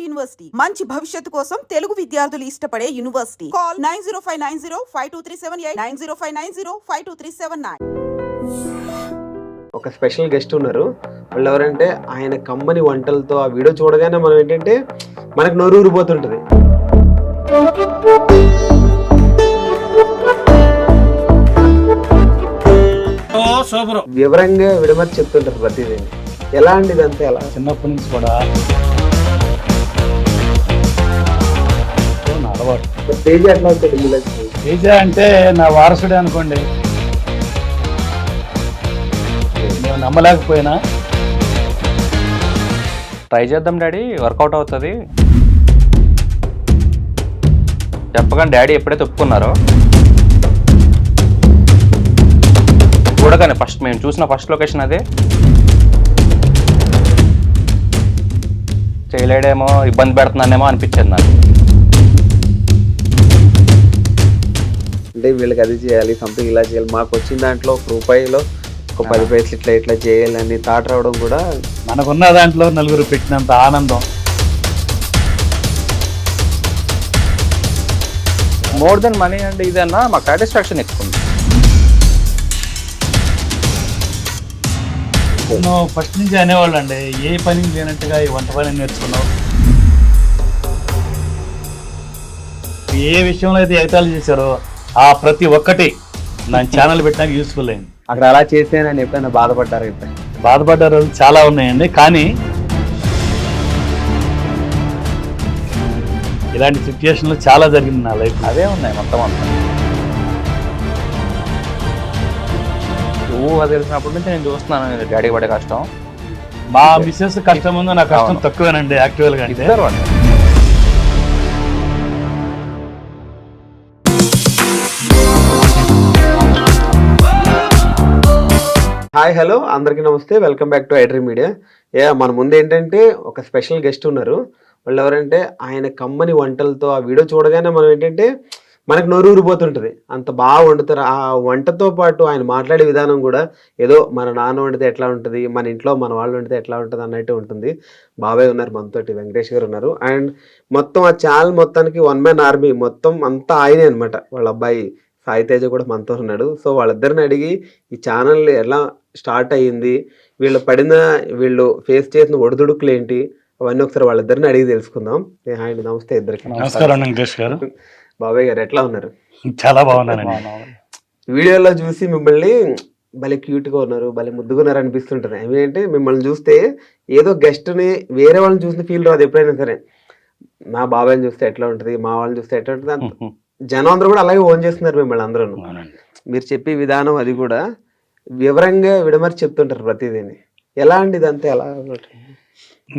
University మంచి భవిష్యత్తు కోసం తెలుగు విద్యార్థులు ఇష్టపడే యూనివర్సిటీ. కాల్ 9059052378 9059052379. ఒక స్పెషల్ గెస్ట్ ఉన్నారు. వాళ్ళు ఎవరంటే ఆయన కమ్మని వంటలతో ఆ వీడియో చూడగానే మనం ఏంటంటే మనకు నోరు ఊరిపోతుంటది. వివరంగా విడమర్చి చెప్తుంటారు ప్రతిదీ. ఎలా అండి ఇదంతా? ఎలా చిన్నప్పటి నుంచి కూడా నా అలవాటు. తేజ ఎట్లా వచ్చాడు? తేజ అంటే నా వారసుడే అనుకోండి. నేను నమ్మలేకపోయినా ట్రై చేద్దాం డాడీ, వర్కౌట్ అవుతుంది చెప్పగానే డాడీ ఎప్పుడైతే ఒప్పుకున్నారో చూడగానే ఫస్ట్ మేము చూసిన ఫస్ట్ లొకేషన్ అదే. చేయలేడేమో, ఇబ్బంది పెడుతున్నానేమో అనిపించింది నాకు. అంటే వీళ్ళకి అది చేయాలి, సంథింగ్ ఇలా చేయాలి, మాకు వచ్చిన దాంట్లో ఒక రూపాయిలో ఒక 10 పైసలు ఇట్లా ఇట్లా చేయాలని థాట్ రావడం కూడా మనకున్న దాంట్లో నలుగురు పెట్టినంత ఆనందం. మోర్ దెన్ మనీ అంటే ఇదన్నా మాకు సాటిస్ఫాక్షన్ ఎక్కువ ఉంది. నేను ఫస్ట్ నుంచి అనేవాళ్ళు అండి, ఏ పని లేనట్టుగా ఈ వంట పని నేర్చుకున్నావు. ఏ విషయంలో అయితే ఎగతాళి చేశారో ఆ ప్రతి ఒక్కటి నా ఛానల్ పెట్టడానికి యూస్ఫుల్ అయింది. అక్కడ అలా చేస్తేనని ఎప్పుడైనా బాధపడ్డారు? బాధపడ్డ రోజులు చాలా ఉన్నాయండి, కానీ ఇలాంటి సిచ్యుయేషన్లు చాలా జరిగింది నా లైఫ్. అదే ఉన్నాయి మొత్తం అంతా. అది తెలిసినప్పటి నుంచి నేను చూస్తున్నాను డాడీ పడే కష్టం. మా మిస్సెస్ కష్టం ఉందో నా కష్టం తక్కువేనండి యాక్చువల్గా. అంటే హాయ్ హలో అందరికీ నమస్తే, welcome back to iDream media. మన ముందు ఏంటంటే ఒక స్పెషల్ గెస్ట్ ఉన్నారు. వాళ్ళు ఎవరంటే ఆయన కమ్మని వంటలతో ఆ వీడియో చూడగానే మనం ఏంటంటే మనకు నోరు ఊరిపోతుంటుంది. అంత బాగా వండుతారు. ఆ వంటతో పాటు ఆయన మాట్లాడే విధానం కూడా ఏదో మన నాన్న వండితే ఎట్లా ఉంటుంది, మన ఇంట్లో మన వాళ్ళు వండితే ఎట్లా ఉంటుంది అన్నట్టు ఉంటుంది. బాబాయ్ ఉన్నారు మనతోటి, వెంకటేష్ గారు ఉన్నారు. అండ్ మొత్తం ఆ ఛానల్ మొత్తానికి వన్ మ్యాన్ ఆర్మీ మొత్తం అంతా ఆయనే అనమాట. వాళ్ళ అబ్బాయి సాయి తేజ కూడా మనతో ఉన్నాడు. సో వాళ్ళిద్దరిని అడిగి ఈ ఛానల్ ఎలా స్టార్ట్ అయ్యింది, వీళ్ళు ఫేస్ చేసిన ఒడిదుడుకులు ఏంటి, అవన్నీ ఒకసారి వాళ్ళిద్దరిని అడిగి తెలుసుకుందాం. హాయ్, నమస్తే ఇద్దరికి. నమస్కారం వెంకటేష్ గారు. బాబాయ్ గారు ఎట్లా ఉన్నారు? చాలా బాగున్నానండి. వీడియోలో చూసి మిమ్మల్ని భలే క్యూట్గా ఉన్నారు, భలే ముద్దుగా ఉన్నారు అనిపిస్తుంటుంది. ఏమంటే మిమ్మల్ని చూస్తే ఏదో గెస్ట్ని వేరే వాళ్ళని చూసిన ఫీల్ రాదు ఎప్పుడైనా సరే. నా బాబాయ్ని చూస్తే ఎట్లా ఉంటుంది, మా వాళ్ళని చూస్తే ఎట్లా ఉంటుంది, జనం అందరూ కూడా అలాగే ఓన్ చేస్తున్నారు మిమ్మల్ని అందరూ. మీరు చెప్పే విధానం అది కూడా వివరంగా విడమర్చి చెప్తుంటారు ప్రతిదీని. ఎలా అండి ఇదంతా? ఎలా?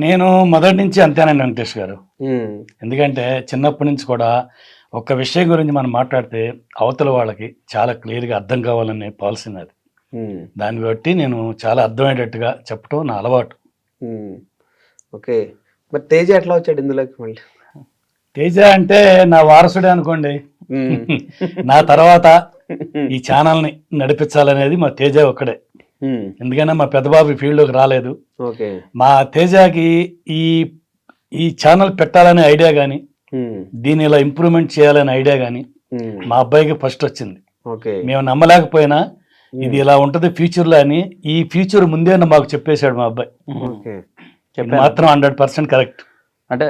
నేను మొదటి నుంచి అంతేనండి వెంకటేష్ గారు. ఎందుకంటే చిన్నప్పటి నుంచి కూడా ఒక విషయం గురించి మనం మాట్లాడితే అవతల వాళ్ళకి చాలా క్లియర్గా అర్థం కావాలనే పాలసీ అది. దాన్ని బట్టి నేను చాలా అర్థమయ్యేటట్టుగా చెప్పడం నా అలవాటు. ఓకే, మరి తేజ ఎట్లా వచ్చాడు ఇందులోకి? మళ్ళీ తేజ అంటే నా వారసుడే అనుకోండి. నా తర్వాత ఈ ఛానల్ని నడిపించాలనేది మా తేజ ఒక్కడే. ఎందుకంటే మా పెద్దబాబు ఫీల్డ్లోకి రాలేదు. మా తేజకి ఈ ఛానల్ పెట్టాలనే ఐడియా కానీ దీన్ని ఇలా ఇంప్రూవ్మెంట్ చేయాలనే ఐడియా కానీ మా అబ్బాయికి ఫస్ట్ వచ్చింది. మేము నమ్మలేకపోయినా ఇది ఇలా ఉంటుంది ఫ్యూచర్లో అని. ఈ ఫ్యూచర్ ముందే మాకు చెప్పేశాడు మా అబ్బాయి. మాత్రం 100% కరెక్ట్. అంటే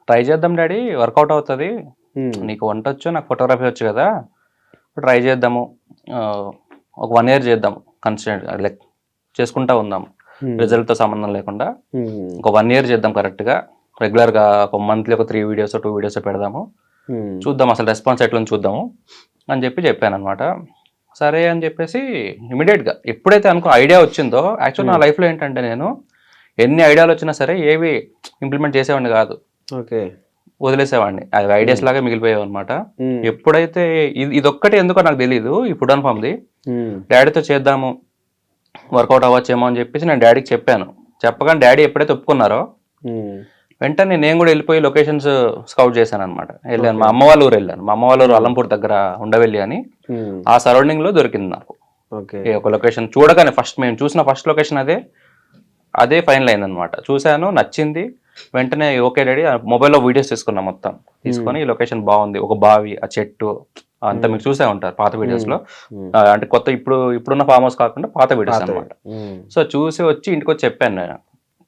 ట్రై చేద్దాం డాడీ, వర్కౌట్ అవుతుంది, నీకు వంట వచ్చు, నాకు ఫోటోగ్రఫీ వచ్చు కదా, ట్రై చేద్దాము, ఒక 1 year చేద్దాము, కన్సిస్టెంట్ లైక్ చేసుకుంటా ఉందాము, రిజల్ట్తో సంబంధం లేకుండా ఒక 1 year చేద్దాం కరెక్ట్గా, రెగ్యులర్గా ఒక మంత్లీ ఒక 3 videos 2 videos పెడదాము, చూద్దాం అసలు రెస్పాన్స్ ఎట్లా చూద్దాము అని చెప్పాను అనమాట. సరే అని చెప్పేసి ఇమీడియట్గా ఎప్పుడైతే ఐడియా వచ్చిందో, యాక్చువల్ నా లైఫ్లో ఏంటంటే నేను ఎన్ని ఐడియాలు వచ్చినా సరే ఏవి ఇంప్లిమెంట్ చేసేవాడిని కాదు, వదిలేసేవాడిని. అవి ఐడియాస్ లాగా మిగిలిపోయావు అనమాట. ఎప్పుడైతే ఇదొక్కటి ఎందుకో నాకు తెలియదు, ఈ ఫుడ్ అండ్ ఫామ్ది డాడీతో చేద్దాము, వర్కౌట్ అవ్వచ్చేమో అని చెప్పేసి నేను డాడీకి చెప్పాను. చెప్పగానే డాడీ ఎప్పుడైతే ఒప్పుకున్నారో వెంటనే నేను కూడా వెళ్ళిపోయి లొకేషన్స్ స్కౌట్ చేశాను అనమాట. వెళ్ళాను, మా అమ్మ వాళ్ళ ఊరు వెళ్ళాను. మా అమ్మ వాళ్ళ ఊరు అల్లంపూర్ దగ్గర ఉండవెల్లి అని, ఆ సరౌండింగ్ లో దొరికింది నాకు ఒక లొకేషన్. చూడగానే మేము చూసిన ఫస్ట్ లొకేషన్ అదే ఫైనల్ అయింది అనమాట. చూశాను, నచ్చింది. వెంటనే ఓకే డాడీ మొబైల్లో వీడియోస్ తీసుకున్నాం మొత్తం. తీసుకొని ఈ లొకేషన్ బాగుంది, ఒక బావి, ఆ చెట్టు అంతా మీరు చూసే ఉంటారు పాత వీడియోస్ లో. అంటే కొత్త ఇప్పుడున్న ఫామ్ హౌస్ కాకుండా పాత వీడియోస్ అనమాట. సో చూసి వచ్చి ఇంటికి వచ్చి చెప్పాను నేను.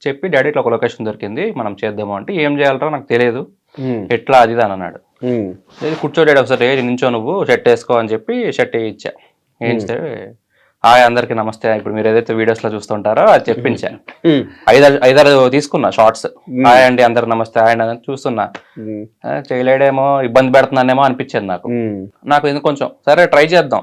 చెప్పి డాడీ ఇట్లా ఒక లొకేషన్ దొరికింది, మనం చేద్దాము అంటే ఏం చేయాలరా నాకు తెలియదు, ఎట్లా అది అని అన్నాడు. కూర్చోడాడు ఒకసారి నించో నువ్వు షర్ట్ వేసుకో అని చెప్పి షర్ట్ వేయించా. వేయించితే హాయ్ అందరికి నమస్తే, ఇప్పుడు మీరు ఏదైతే వీడియోస్ లో చూస్తుంటారో అది చెప్పించా. ఐదారు తీసుకున్నా షార్ట్స్. హాయ్ అండి అందరు నమస్తే హాయ్ అని చూస్తున్నా. చేయలేడేమో, ఇబ్బంది పెడుతున్నానేమో అనిపించింది నాకు ఎందుకు కొంచెం సరే ట్రై చేద్దాం,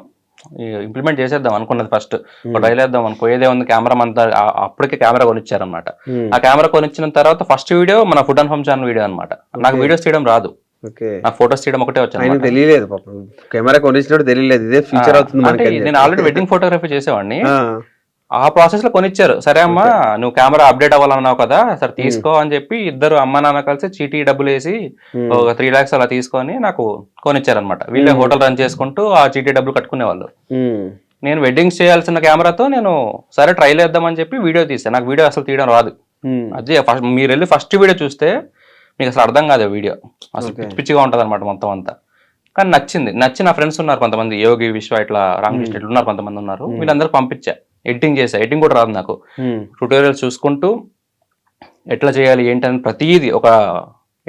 ఇంప్లిమెంట్ చేసేద్దాం అనుకున్నది. ఫస్ట్ ట్రై చేద్దాం అనుకో, ఏదే ఉంది కెమెరా అంతా అప్పటికే కెమెరా కొనిచ్చారనమాట. ఆ కెమెరా కొనిచ్చిన తర్వాత ఫస్ట్ వీడియో మన food and home channel video అనమాట. నాకు వీడియోస్ తీయడం రాదు, నాకు ఫొటోస్ తీయడం ఒకటే వచ్చాను. తెలియలేదు కెమెరా కొనిచ్చినప్పుడు తెలియలేదు ఇదే ఫ్యూచర్ అవుతుంది. నేను ఆల్రెడీ వెడ్డింగ్ ఫోటోగ్రఫీ చేసేవాడిని. ఆ ప్రాసెస్ లో కొనిచ్చారు. సరే అమ్మా నువ్వు కెమెరా అప్డేట్ అవ్వాలన్నావు కదా, సరే తీసుకో అని చెప్పి ఇద్దరు అమ్మ నాన్న కలిసి చీటీ డబ్బులు వేసి ఒక 3 lakhs అలా తీసుకొని నాకు కొనిచ్చారనమాట. వీళ్ళే హోటల్ రన్ చేసుకుంటూ ఆ చీటీ డబ్బులు కట్టుకునే వాళ్ళు. నేను వెడ్డింగ్స్ చేయాల్సిన కెమెరాతో నేను సరే ట్రై చేద్దామని చెప్పి వీడియో తీసాను. నాకు వీడియో అసలు తీయడం రాదు. అదే మీరు వెళ్ళి ఫస్ట్ వీడియో చూస్తే మీకు అసలు అర్థం కాదు వీడియో, అసలు పిచ్చి పిచ్చిగా ఉంటుంది అనమాట మొత్తం అంతా. కానీ నచ్చి నా ఫ్రెండ్స్ ఉన్నారు కొంతమంది, యోగి విశ్వ ఇట్లా రామకృష్ణ ఇట్లా ఉన్నారు కొంతమంది ఉన్నారు. వీళ్ళందరూ పంపించా, ఎడిటింగ్ చేసా. ఎడిటింగ్ కూడా రాదు నాకు. ట్యూటోరియల్స్ చూసుకుంటూ ఎట్లా చేయాలి ఏంటి అని ప్రతిదీ ఒక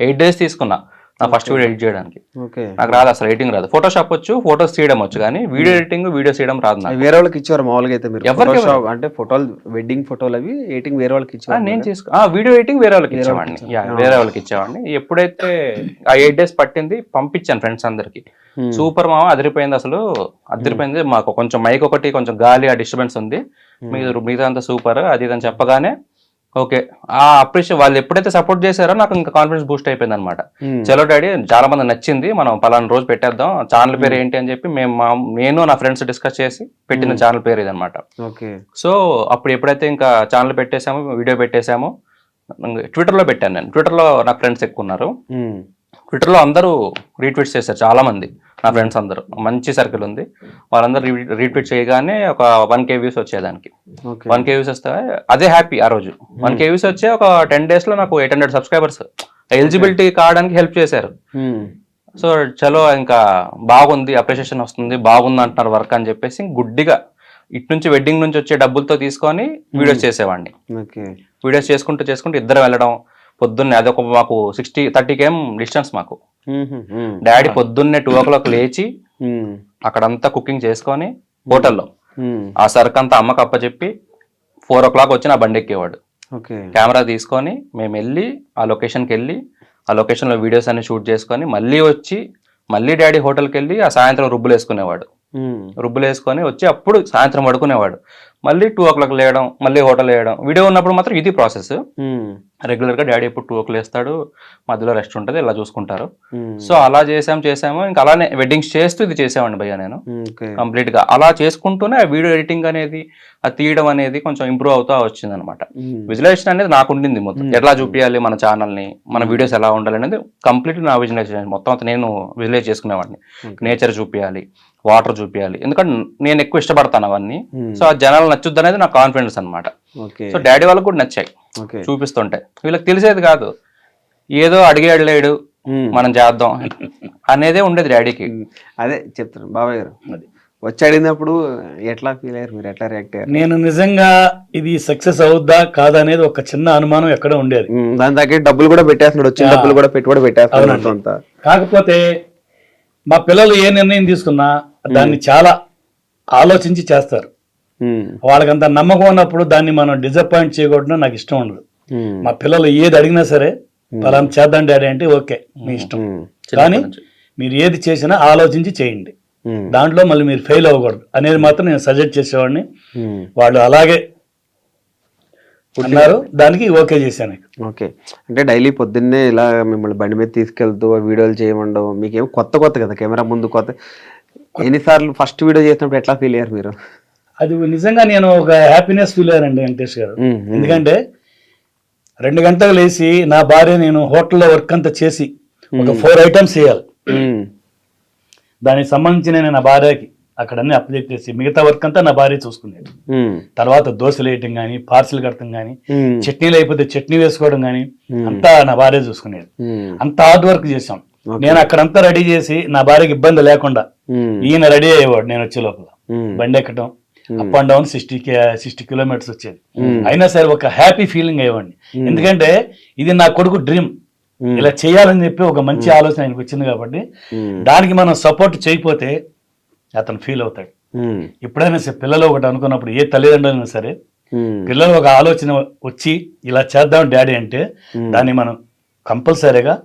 8 days తీసుకున్నా నా ఫస్ట్ వీడియో ఎడిట్ చేయడానికి. నాకు రాదు అసలు, ఎడిటింగ్ రాదు. ఫోటోషాప్ వచ్చు, ఫోటోస్ తీయడం వచ్చు, కానీ వీడియో ఎడిటింగ్ వీడియోస్ తీయడం రాదు నాకు. వేరే వాళ్ళకి ఇచ్చారు మామూలుగా అయితే మీరు ఎవరికి అంటే ఫోటోలు వెడ్డింగ్ ఫోటోలు అవి ఎడిటింగ్ వేరే వాళ్ళకి ఇచ్చారు. నేను వీడియో ఎడిటింగ్ వేరే వాళ్ళకి ఇచ్చేవాడిని. వేరే వాళ్ళకి ఇచ్చేవాడిని. ఎప్పుడైతే ఆ 8 days పట్టింది పంపించాను ఫ్రెండ్స్ అందరికి. సూపర్ మామ అదిరిపోయింది, అసలు అదిరిపోయింది. మాకు కొంచెం మైక్ ఒకటి కొంచెం గాలి ఆ డిస్టర్బెన్స్ ఉంది, మిగతా అంతా సూపర్ అది ఇది అని చెప్పగానే ఓకే ఆ అప్రిషియేట్ వాళ్ళు ఎప్పుడైతే సపోర్ట్ చేశారో నాకు ఇంకా కాన్ఫిడెన్స్ బూస్ట్ అయిపోయింది అనమాట. చలో డాడీ చాలా మంది నచ్చింది, మనం పలానా రోజు పెట్టేద్దాం, ఛానల్ పేరు ఏంటి అని చెప్పి నేను నా ఫ్రెండ్స్ డిస్కస్ చేసి పెట్టిన ఛానల్ పేరు ఇది అనమాట. సో అప్పుడు ఎప్పుడైతే ఇంకా ఛానల్ పెట్టేశామో, వీడియో పెట్టేశామో, ట్విట్టర్లో పెట్టాను నేను. ట్విట్టర్లో నాకు ఫ్రెండ్స్ ఎక్కువ ఉన్నారు. ట్విట్టర్లో అందరూ రీట్వీట్స్ చేశారు చాలా మంది, నా ఫ్రెండ్స్ అందరూ. మంచి సర్కిల్ ఉంది, వాళ్ళందరూ రీట్వీట్ చేయగానే ఒక 1K వ్యూస్ వచ్చేదానికి. 1K వ్యూస్ వస్తే అదే హ్యాపీ. ఆ రోజు 1K వ్యూస్ వచ్చే ఒక 10 days లో నాకు 800 subscribers ఎలిజిబిలిటీ కావడానికి హెల్ప్ చేశారు. సో చలో ఇంకా బాగుంది, అప్రిషియేషన్ వస్తుంది, బాగుంది అంటున్నారు వర్క్ అని చెప్పేసి గుడ్డిగా ఇటు నుంచి వెడ్డింగ్ నుంచి వచ్చే డబ్బులతో తీసుకొని వీడియోస్ చేసేవాడిని. వీడియోస్ చేసుకుంటూ ఇద్దరు వెళ్ళడం. పొద్దున్నే అదొక మాకు 30 km డిస్టెన్స్ మాకు. డాడీ పొద్దున్నే 2 o'clock లేచి అక్కడంతా కుకింగ్ చేసుకొని హోటల్లో ఆ సరుకు అంతా అమ్మకి అప్పచెప్పి 4 o'clock వచ్చి నా బండి ఎక్కేవాడు. కెమెరా తీసుకొని మేము వెళ్ళి ఆ లొకేషన్కి వెళ్ళి ఆ లొకేషన్లో వీడియోస్ అన్ని షూట్ చేసుకొని మళ్ళీ వచ్చి మళ్ళీ డాడీ హోటల్కి వెళ్ళి ఆ సాయంత్రం రుబ్బులు వేసుకునేవాడు. రుబ్బులు వేసుకొని వచ్చి అప్పుడు సాయంత్రం పడుకునేవాడు. మళ్ళీ 2 o'clock లేయడం, మళ్ళీ హోటల్ వేయడం. వీడియో ఉన్నప్పుడు మాత్రం ఇది ప్రాసెస్. రెగ్యులర్ గా డాడీ ఎప్పుడు 2 o'clock లేస్తాడు, మధ్యలో రెస్ట్ ఉంటుంది, ఇలా చూసుకుంటారు. సో అలా చేసాము. ఇంకా అలానే వెడ్డింగ్స్ చేస్తూ ఇది చేసామండి భయ్య నేను కంప్లీట్ గా. అలా చేసుకుంటూనే వీడియో ఎడిటింగ్ అనేది, అది తీయడం అనేది కొంచెం ఇంప్రూవ్ అవుతా వచ్చింది అనమాట. విజువలైజేషన్ అనేది నాకు ఉండింది మొత్తం, ఎట్లా చూపించాలి మన ఛానల్ ని, మన వీడియోస్ ఎలా ఉండాలి అనేది కంప్లీట్ నా విజువలైజేషన్ మొత్తం అంతా నేను విజువలైజ్ చేసుకునేవాడిని. నేచర్ చూపించాలి, వాటర్ చూపించాలి, ఎందుకంటే నేను ఎక్కువ ఇష్టపడతాను అవన్నీ. సో ఆ జనాలు నచ్చుద్ది అనేది నా కాన్ఫిడెన్స్ అనమాట. సో డాడీ వాళ్ళకి కూడా నచ్చాయి చూపిస్తుంటే. వీళ్ళకి తెలిసేది కాదు, ఏదో అడిగాడు లేడు మనం చేద్దాం అనేదే ఉండేది డాడీకి. అదే చెప్తాను బాబాయ్ గారు, వచ్చి అడిగినప్పుడు ఎట్లా ఫీల్ అయ్యారు మీరు, ఎట్లా రియాక్ట్ అయ్యారు? నేను నిజంగా ఇది సక్సెస్ అవుద్దా కాదా అనేది ఒక చిన్న అనుమానం ఎక్కడ ఉండేది. దాని దగ్గర డబ్బులు కూడా పెట్టేస్తున్నాడు, వచ్చిన డబ్బులు కూడా పెట్టుబడి పెట్టేస్తున్నాడు. కాకపోతే మా పిల్లలు ఏ నిర్ణయం తీసుకున్నా దాన్ని చాలా ఆలోచించి చేస్తారు. వాళ్ళకంత నమ్మకం ఉన్నప్పుడు దాన్ని మనం డిసప్పాయింట్ చేయకూడదు నాకు ఇష్టం ఉండదు. మా పిల్లలు ఏది అడిగినా సరే పలానా చేద్దాం డాడీ అంటే ఓకే మీ ఇష్టం, కానీ మీరు ఏది చేసినా ఆలోచించి చేయండి, దాంట్లో మళ్ళీ మీరు ఫెయిల్ అవ్వకూడదు అనేది మాత్రం నేను సజెస్ట్ చేసేవాడిని. వాళ్ళు అలాగే అన్నారు, దానికి ఓకే చేశాను. ఓకే, అంటే డైలీ పొద్దున్నే ఇలా మిమ్మల్ని బండి మీద తీసుకెళ్తూ వీడియోలు చేయమండవు, మీకేమో కొత్త కదా కెమెరా ముందు కొత్త. ఎన్నిసార్లు ఫస్ట్ వీడియో చేసినప్పుడు ఎట్లా ఫీల్ అయ్యారు మీరు? అది నిజంగా నేను ఒక హ్యాపీనెస్ ఫీల్ అయ్యానండి వెంకటేష్ గారు. ఎందుకంటే 2 గంటలు లేచి నా భార్య నేను హోటల్లో వర్క్ అంతా చేసి ఒక 4 items చేయాలి. దానికి సంబంధించి నేను నా భార్యకి అక్కడ అన్ని అప్పచెప్పేసి మిగతా వర్క్ అంతా నా భార్య చూసుకునేది. తర్వాత దోశలు వేయటం కానీ, పార్సిల్ కడటం కానీ, చట్నీలు అయిపోతే చట్నీ వేసుకోవడం కానీ అంతా నా భార్య చూసుకునేది. అంత హార్డ్ వర్క్ చేసాం. నేను అక్కడంతా రెడీ చేసి నా భార్యకి ఇబ్బంది లేకుండా ఈయన రెడీ అయ్యేవాడు. నేను వచ్చే లోపల బండి ఎక్కడం, అప్ అండ్ డౌన్ 60 కిలోమీటర్స్ వచ్చేది. అయినా సరే ఒక హ్యాపీ ఫీలింగ్ అయ్యేవాడిని. ఎందుకంటే ఇది నా కొడుకు డ్రీమ్, ఇలా చేయాలని చెప్పి ఒక మంచి ఆలోచన ఆయనకు వచ్చింది కాబట్టి దానికి మనం సపోర్ట్ చేయకపోతే అతను ఫీల్ అవుతాడు. ఎప్పుడైనా సరే పిల్లలు ఒకటి అనుకున్నప్పుడు, ఏ తల్లిదండ్రులైనా సరే పిల్లలు ఒక ఆలోచన వచ్చి ఇలా చేద్దాం డాడీ అంటే దాన్ని మనం కంపల్సరీగా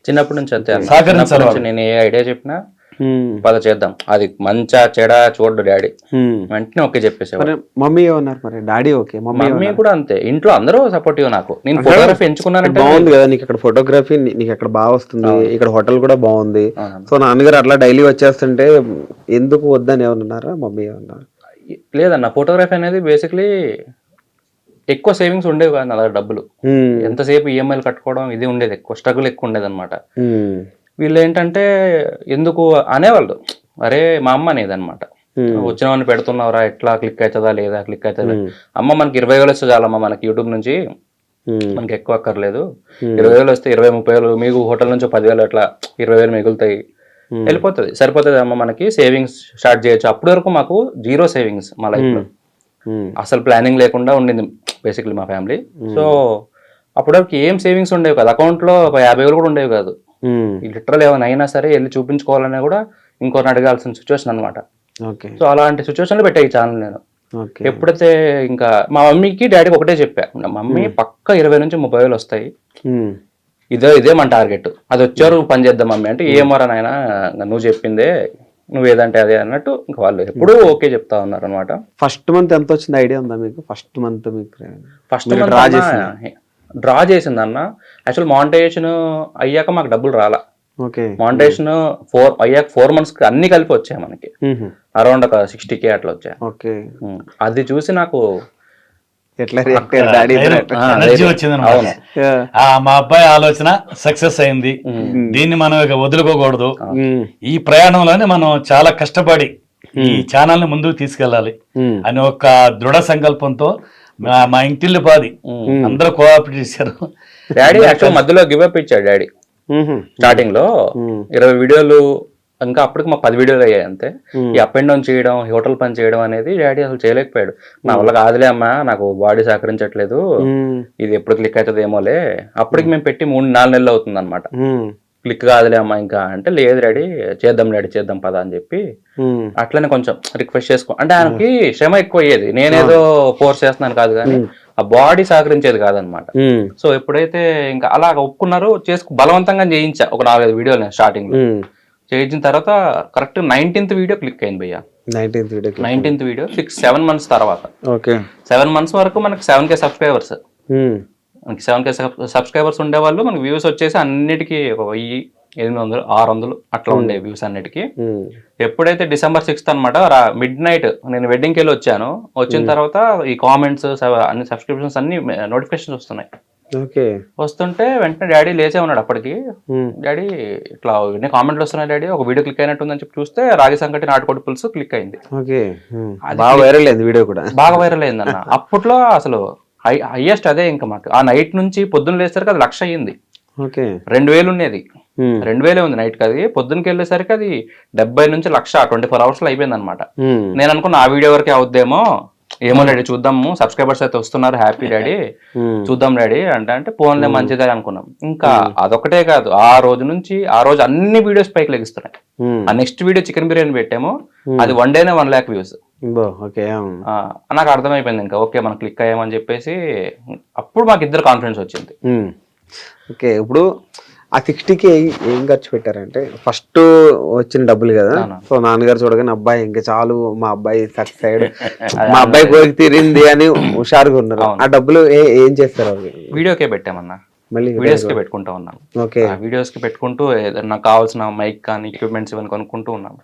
చిన్నప్పటి నుంచి అంతే అన్న. సహకరించాలి. చిన్నప్పటి నుంచి నేను ఏ ఐడియా చెప్పినా పద చేద్దాం, అది మంచా చెడా చూడడు డాడీ, వెంటనే ఓకే చెప్పేసేవాడు. మమ్మీ ఏమన్నారు మరి? డాడీ ఓకే, మమ్మీ కూడా అంతే. ఇంట్లో అందరూ సపోర్టివ్ నాకు. నేను ఫోటోగ్రఫీ ఎంచుకున్నానంటే బాగుంది కదా నీకు, అక్కడ ఫోటోగ్రఫీ నీకు అక్కడ బాగా వస్తుంది, ఇక్కడ హోటల్ కూడా బాగుంది. సో నాన్నగారు అట్లా డైలీ వచ్చేస్తుంటే ఎందుకు వద్దని ఏమన్నారా మమ్మీ ఏమన్నారు? లేదన్న, ఫోటోగ్రఫీ అనేది బేసిక్లీ ఎక్కువ సేవింగ్స్ ఉండేవి కాదు నా దగ్గర, డబ్బులు ఎంతసేపు ఈఎంఐలు కట్టుకోవడం ఇది ఉండేది, ఎక్కువ స్ట్రగుల్ ఎక్కువ ఉండేది అనమాట. వీళ్ళు ఏంటంటే ఎందుకు అనేవాళ్ళు, అరే మా అమ్మ అనేది అనమాట, వచ్చిన వాడిని పెడుతున్నావురా, ఎట్లా క్లిక్ అవుతుందా లేదా, క్లిక్ అవుతుందా, అమ్మ మనకి 20,000 వస్తే చాలమ్మా మనకి యూట్యూబ్ నుంచి, మనకి ఎక్కువ అక్కర్లేదు, 20,000 వస్తే 20-30,000 మీకు హోటల్ నుంచి 10,000 అట్లా 20,000 మిగులుతాయి, వెళ్ళిపోతుంది, సరిపోతుంది అమ్మ, మనకి సేవింగ్స్ స్టార్ట్ చేయొచ్చు. అప్పటి వరకు మాకు జీరో సేవింగ్స్ మా లైఫ్ లో, అసలు ప్లానింగ్ లేకుండా ఉండింది బేసిక్లీ మా ఫ్యామిలీ. సో అప్పటి వరకు ఏం సేవింగ్స్ ఉండేవి కాదు, అకౌంట్ లో ఒక 50,000 కూడా ఉండేవి కాదు. లిటరల్ ఏమైనా అయినా సరే వెళ్ళి చూపించుకోవాలన్నా కూడా ఇంకొకరిని అడగాల్సిన సిచ్యువేషన్ అనమాట. సో అలాంటి సిచ్యువేషన్ లో పెట్టా ఈ ఛానల్ నేను. ఎప్పుడైతే ఇంకా మా మమ్మీకి డాడీకి ఒకటే చెప్పా, మమ్మీ పక్క 20,000-30,000 వస్తాయి, ఇదే మన టార్గెట్, అది వచ్చారు పని చేద్దాం మమ్మీ అంటే, ఏమోరా నాయన నువ్వు చెప్పిందే, నువ్వు ఏదంటే అదే అన్నట్టు ఇంకా వాళ్ళు ఎప్పుడూ ఓకే చెప్తా ఉన్నారు అనమాట. ఫస్ట్ మంత్ ఎంత వచ్చింది ఐడియా ఉందా మీకు? ఫస్ట్ మంత్ డ్రా చేసింది అన్న. యాక్చువల్ మానిటైజేషన్ అయ్యాక మాకు డబ్బులు రాలా. మానిటైజేషన్ అయ్యాక 4 months అన్ని కలిపి వచ్చాయి మనకి, అరౌండ్ ఒక 60K అట్లా వచ్చాయి. అది చూసి నాకు ఎనర్జీ వచ్చింది. మా అబ్బాయి ఆలోచన సక్సెస్ అయింది, దీన్ని మనం ఇక వదులుకోకూడదు, ఈ ప్రయాణంలోనే మనం చాలా కష్టపడి ఈ ఛానల్ ని ముందుకు తీసుకెళ్ళాలి అని ఒక దృఢ సంకల్పంతో మా ఇంటిల్లి పాది అందరూ కోఆపరేట్ చేశారు. డాడీ యాక్చువల్ మధ్యలో గివ్ అప్ ఇచ్చాడు డాడీ స్టార్టింగ్ లో, 20 వీడియోలు, ఇంకా అప్పటికి మాకు 10 వీడియోలు అయ్యాయి అంతే. ఈ అప్ అండ్ డౌన్ చేయడం, హోటల్ పని చేయడం అనేది డాడీ అసలు చేయలేకపోయాడు. నా వల్ల కాదులే అమ్మా, నాకు బాడీ సహకరించట్లేదు, ఇది ఎప్పుడు క్లిక్ అవుతుంది ఏమోలే. అప్పటికి మేము పెట్టి 3-4 నెలలు అవుతుంది అనమాట. క్లిక్ కాదులే అమ్మా ఇంకా అంటే, లేదు డాడీ చేద్దాం డాడీ చేద్దాం పదా అని చెప్పి అట్లనే కొంచెం రిక్వెస్ట్ చేసుకో అంటే, ఆయనకి శ్రమ ఎక్కువ అయ్యేది, నేనేదో ఫోర్స్ చేస్తున్నాను కాదు కానీ ఆ బాడీ సహకరించేది కాదనమాట. సో ఎప్పుడైతే ఇంకా అలా ఒప్పుకున్నారో బలవంతంగా చేయించా ఒక 4-5 వీడియోలు స్టార్టింగ్ లో. చేయించిన తర్వాత కరెక్ట్ 19th వీడియో క్లిక్ అయింది భయ్య. 19th వీడియో 7 months తర్వాత, 7 months వరకు మనకి 7K సబ్స్క్రైబర్స్, మనకి 7K సబ్స్క్రైబర్స్ ఉండేవాళ్ళు. మనకి వ్యూస్ వచ్చేసి అన్నిటికీ 1000-800-600 అట్లా ఉండే వ్యూస్ అన్నిటికీ. ఎప్పుడైతే December 6th అనమాట midnight నేను వెడ్డింగ్కి వెళ్ళి వచ్చాను, వచ్చిన తర్వాత ఈ కామెంట్స్ అన్ని సబ్స్క్రిప్షన్స్ అన్ని నోటిఫికేషన్స్ వస్తున్నాయి. వస్తుంటే వెంటనే డాడీ లేచే ఉన్నాడు అప్పటికి. డాడీ ఇట్లా ఎన్ని కామెంట్లు వస్తున్నాయి డాడీ, ఒక వీడియో క్లిక్ అయినట్టుందని చెప్పి చూస్తే రాగి సంకటి నాటుకోడి పులుసు క్లిక్ అయింది. బాగా వైరల్ అయింది వీడియో కూడా, బాగా వైరల్ అయింది అన్న. అప్పట్లో అసలు హైయెస్ట్ అదే. ఇంకా మాకు ఆ నైట్ నుంచి పొద్దున్న లేసరికి అది 1,00,000 అయ్యింది. 2,000 ఉండేది, 2,000 ఉంది నైట్ కి. అది పొద్దున్నకి వెళ్ళేసరికి అది 70 నుంచి 1,00,000 24 hours లో అయిపోయింది అనమాట. నేను అనుకున్నా ఆ వీడియో వరకే అవుద్దేమో, ఏమో డాడీ చూద్దాము, సబ్స్క్రైబర్స్ అయితే వస్తున్నారు, హ్యాపీ డాడీ చూద్దాం డాడీ అంటే పోన్లే మంచిదే అనుకున్నాం. ఇంకా అదొకటే కాదు, ఆ రోజు అన్ని వీడియోస్ పైకి లెగిస్తున్నాయి. ఆ నెక్స్ట్ వీడియో చికెన్ బిర్యానీ పెట్టాము, అది 1 day 1 lakh వ్యూస్. నాకు అర్థమైపోయింది ఇంకా ఓకే మనం క్లిక్ అయ్యామని చెప్పేసి. అప్పుడు మాకు ఇద్దరు కాన్ఫిడెన్స్ వచ్చింది. ఇప్పుడు ఆ 60K ఏం ఖర్చు పెట్టారంటే, ఫస్ట్ వచ్చిన డబ్బులు కదా. సో నాన్నగారు చూడగానే అబ్బాయి ఇంకా చాలు, మా అబ్బాయి సక్సెస్ అయ్యాడు, మా అబ్బాయి కోరిక తీరింది అని హుషారుగా ఉన్నారు. ఆ డబ్బులు ఏం చేస్తారు? వీడియోకే పెట్టామన్నా, మళ్ళీ వీడియోస్ కి పెట్టుకుంటా ఉన్నాం. వీడియోస్ కి పెట్టుకుంటూ నాకు కావాల్సిన మైక్ కానీ ఎక్విప్మెంట్స్ ఇవన్నీ కొనుక్కుంటూ ఉన్నాం.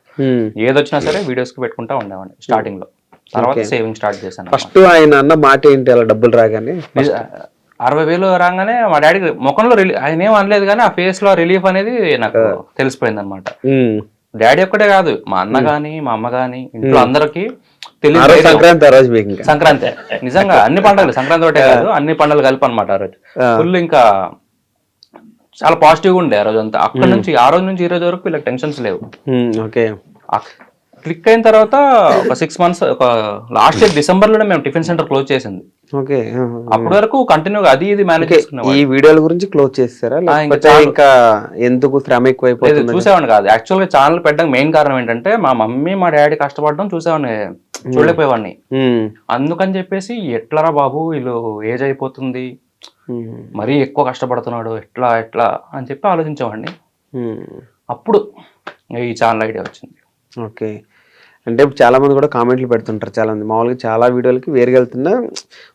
ఏదొచ్చినా సరే వీడియోస్ కి పెట్టుకుంటా ఉండేవాడిని స్టార్టింగ్ లో. తర్వాత సేవింగ్ స్టార్ట్ చేశాను. ఫస్ట్ ఆయన అన్న మాట ఏంటి, అలా డబ్బులు రాగానే 60,000 రాగానే మా డాడీ ముఖంలో ఆయన ఏం అనలేదు కానీ ఆ ఫేస్ లో రిలీఫ్ అనేది నాకు తెలిసిపోయింది అనమాట. డాడీ ఒక్కటే కాదు, మా అన్న గాని మా అమ్మ గాని ఇంట్లో అందరికి ఆ రోజు తెలియదు. సంక్రాంతి ఆ రోజు మీకు ఇంకా సంక్రాంతి నిజంగా అన్ని పండుగలు, సంక్రాంతి ఒకటే కాదు అన్ని పండుగలు కలిపి అనమాట. ఆ రోజు ఫుల్ ఇంకా చాలా పాజిటివ్ గా ఉండే ఆ రోజు అంతా. అక్కడ నుంచి ఆ రోజు నుంచి ఈ రోజు వరకు వీళ్ళకి టెన్షన్స్ లేవు. ఓకే. క్లిక్ అయిన తర్వాత ఒక 6 months, ఒక లాస్ట్ ఇయర్ డిసెంబర్ లోనే మేము టిఫిన్ సెంటర్ క్లోజ్ చేసింది. ఓకే. అప్పటి వరకు కంటిన్యూగా అది ఇది మేనేజ్ చేసుకునేవాడు. ఈ వీడియోల గురించి క్లోజ్ చేస్తారా లేకపోతే ఇంకా ఎందుకు శ్రమ ఎక్కువైపోతుంది? చూసేవాడిని కాదు. యాక్చువల్ గా ఛానల్ పెట్టడానికి మెయిన్ కారణం ఏంటంటే మా మమ్మీ మా డాడీ కష్టపడడం చూసేవాడిని, చూడలేకపోయేవాడిని. అందుకని చెప్పేసి ఎట్లరా బాబు వీళ్ళు ఏజ్ అయిపోతుంది, మరీ ఎక్కువ కష్టపడుతున్నాడు, ఎట్లా ఎట్లా అని చెప్పి ఆలోచించేవాడిని. అప్పుడు ఈ ఛానల్ ఐడియా వచ్చింది. ఓకే. అంటే ఇప్పుడు చాలా మంది కూడా కామెంట్లు పెడుతుంటారు, చాలా మంది మామూలుగా చాలా వీడియోలకి వేరుగా వెళ్తున్నా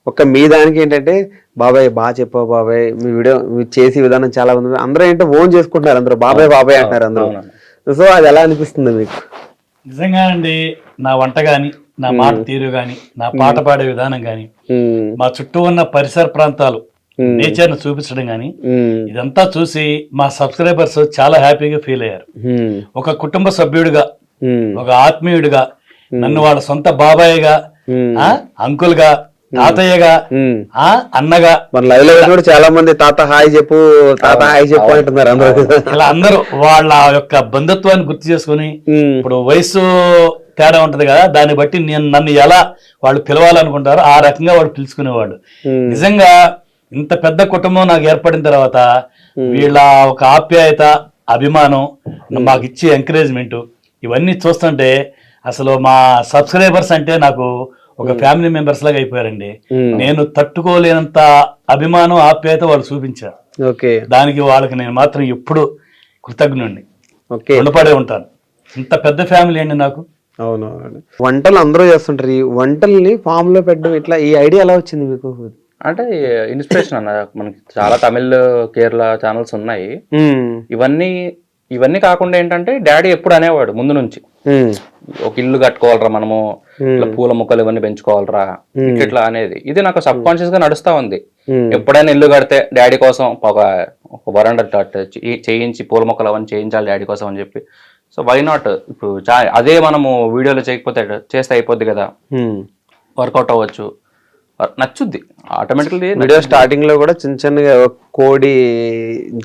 ఒక మీ దానికి ఏంటంటే బాబాయ్ బాగా చెప్పావు బాబాయ్, మీ వీడియో మీరు చేసే విధానం చాలా ఉంది, అందరూ ఏంటో ఓన్ చేసుకుంటున్నారు, అందరూ బాబాయ్ బాబాయ్ అంటారు అందరూ. సో అది ఎలా అనిపిస్తుంది మీకు? నిజంగానండి, నా వంట గాని, నా మాట తీరు గాని, నా పాట పాడే విధానం గాని, మా చుట్టూ ఉన్న పరిసర ప్రాంతాలు నేచర్ ను చూపించడం గాని, ఇదంతా చూసి మా సబ్స్క్రైబర్స్ చాలా హ్యాపీగా ఫీల్ అయ్యారు. ఒక కుటుంబ సభ్యుడిగా, ఒక ఆత్మీయుడిగా, నన్ను వాళ్ళ సొంత బాబాయ్గా, అంకుల్ గా, తాతయ్యగా, అన్నగా, మన లైవ్ లో కూడా చాలా మంది తాత హాయ్ చెప్పు, తాత హాయ్ చెప్పు అంటున్నారు అందరూ. ఇలా అందరూ వాళ్ళ యొక్క బంధుత్వాన్ని గుర్తు చేసుకుని, ఇప్పుడు వయసు తేడా ఉంటది కదా, దాన్ని బట్టి నన్ను ఎలా వాళ్ళు పిలవాలనుకుంటారో ఆ రకంగా వాడు పిలుచుకునేవాడు. నిజంగా ఇంత పెద్ద కుటుంబం నాకు ఏర్పడిన తర్వాత వీళ్ళ ఒక ఆప్యాయత, అభిమానం, మాకు ఇచ్చే ఎంకరేజ్మెంట్, ఇవన్నీ చూస్తుంటే అసలు మా సబ్స్క్రైబర్స్ అంటే నాకు ఒక ఫ్యామిలీ మెంబర్స్ లాగా అయిపోయారండి. నేను తట్టుకోలేనంత అభిమానం, ఆప్యాయత వాళ్ళు చూపించారు. దానికి వాళ్ళకి నేను మాత్రం ఎప్పుడు కృతజ్ఞుడిని, రుణపడే ఉంటాను. ఇంత పెద్ద ఫ్యామిలీ అండి నాకు. అవును. వంటలు అందరూ చేస్తుంటారు, ఈ వంటల్ని ఫామ్ లో పెట్టడం ఇట్లా ఈ ఐడియా ఎలా వచ్చింది మీకు? అంటే ఇన్స్పిరేషన్ అన్న, మనకి చాలా తమిళ్, కేరళ ఛానల్స్ ఉన్నాయి. ఇవన్నీ కాకుండా ఏంటంటే డాడీ ఎప్పుడు అనేవాడు ముందు నుంచి, ఒక ఇల్లు కట్టుకోవాలరా మనము, ఇట్లా పూల మొక్కలు ఇవన్నీ పెంచుకోవాలరా ఇట్లా అనేది. ఇది నాకు సబ్ కాన్షియస్ గా నడుస్తా ఉంది. ఎప్పుడైనా ఇల్లు కడితే డాడీ కోసం ఒక వరండా చేయించి పూల మొక్కలు అవన్నీ చేయించాలి డాడీ కోసం అని చెప్పి. సో వై నాట్, ఇప్పుడు అదే మనము వీడియోలో చేయకపోతే చేస్తే అయిపోద్ది కదా, వర్కౌట్ అవ్వచ్చు, నచ్చుద్ది ఆటోమేటిక్లీ. వీడియో స్టార్టింగ్ లో కూడా చిన్న చిన్నగా కోడి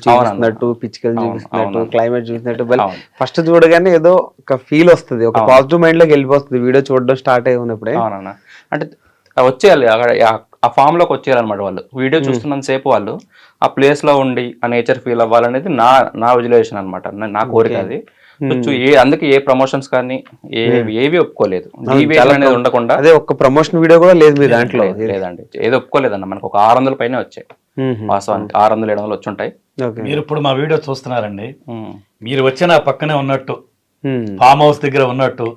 చూపిస్తున్నట్టు, పిచ్చుకలు చూపిస్తున్నట్టు, క్లైమేట్ చూసినట్టు, ఫస్ట్ చూడగానే ఏదో ఒక ఫీల్ వస్తుంది, ఒక పాజిటివ్ మైండ్ లోకి వెళ్ళిపోతుంది వీడియో చూడడం స్టార్ట్ అయి ఉన్నప్పుడే. అవునన్నా, అంటే వచ్చేయాలి ఆ ఫామ్ లోకి వచ్చేయాలన్నమాట. వాళ్ళు వీడియో చూస్తున్నంత సేపు వాళ్ళు ఆ ప్లేస్ లో ఉండి ఆ నేచర్ ఫీల్ అవ్వాలనేది నా విజువలైజేషన్ అనమాట, నా కోరిక అది. అందుకే ఏ ప్రమోషన్స్ కానీ ఏవి ఒప్పుకోలేదు, అనేది ఉండకుండా. అదే ఒక ప్రమోషన్ వీడియో కూడా లేదు మీ దాంట్లో? లేదండి, ఏది ఒప్పుకోలేదన్న. మనకు ఒక 600 పైన వచ్చాయి, వాస్తవానికి 600-700 వచ్చి ఉంటాయి. మీరు ఇప్పుడు మా వీడియో చూస్తున్నారండి, మీరు వచ్చి నా పక్కనే ఉన్నట్టు, ఫామ్ హౌస్ దగ్గర ఉన్నట్టు,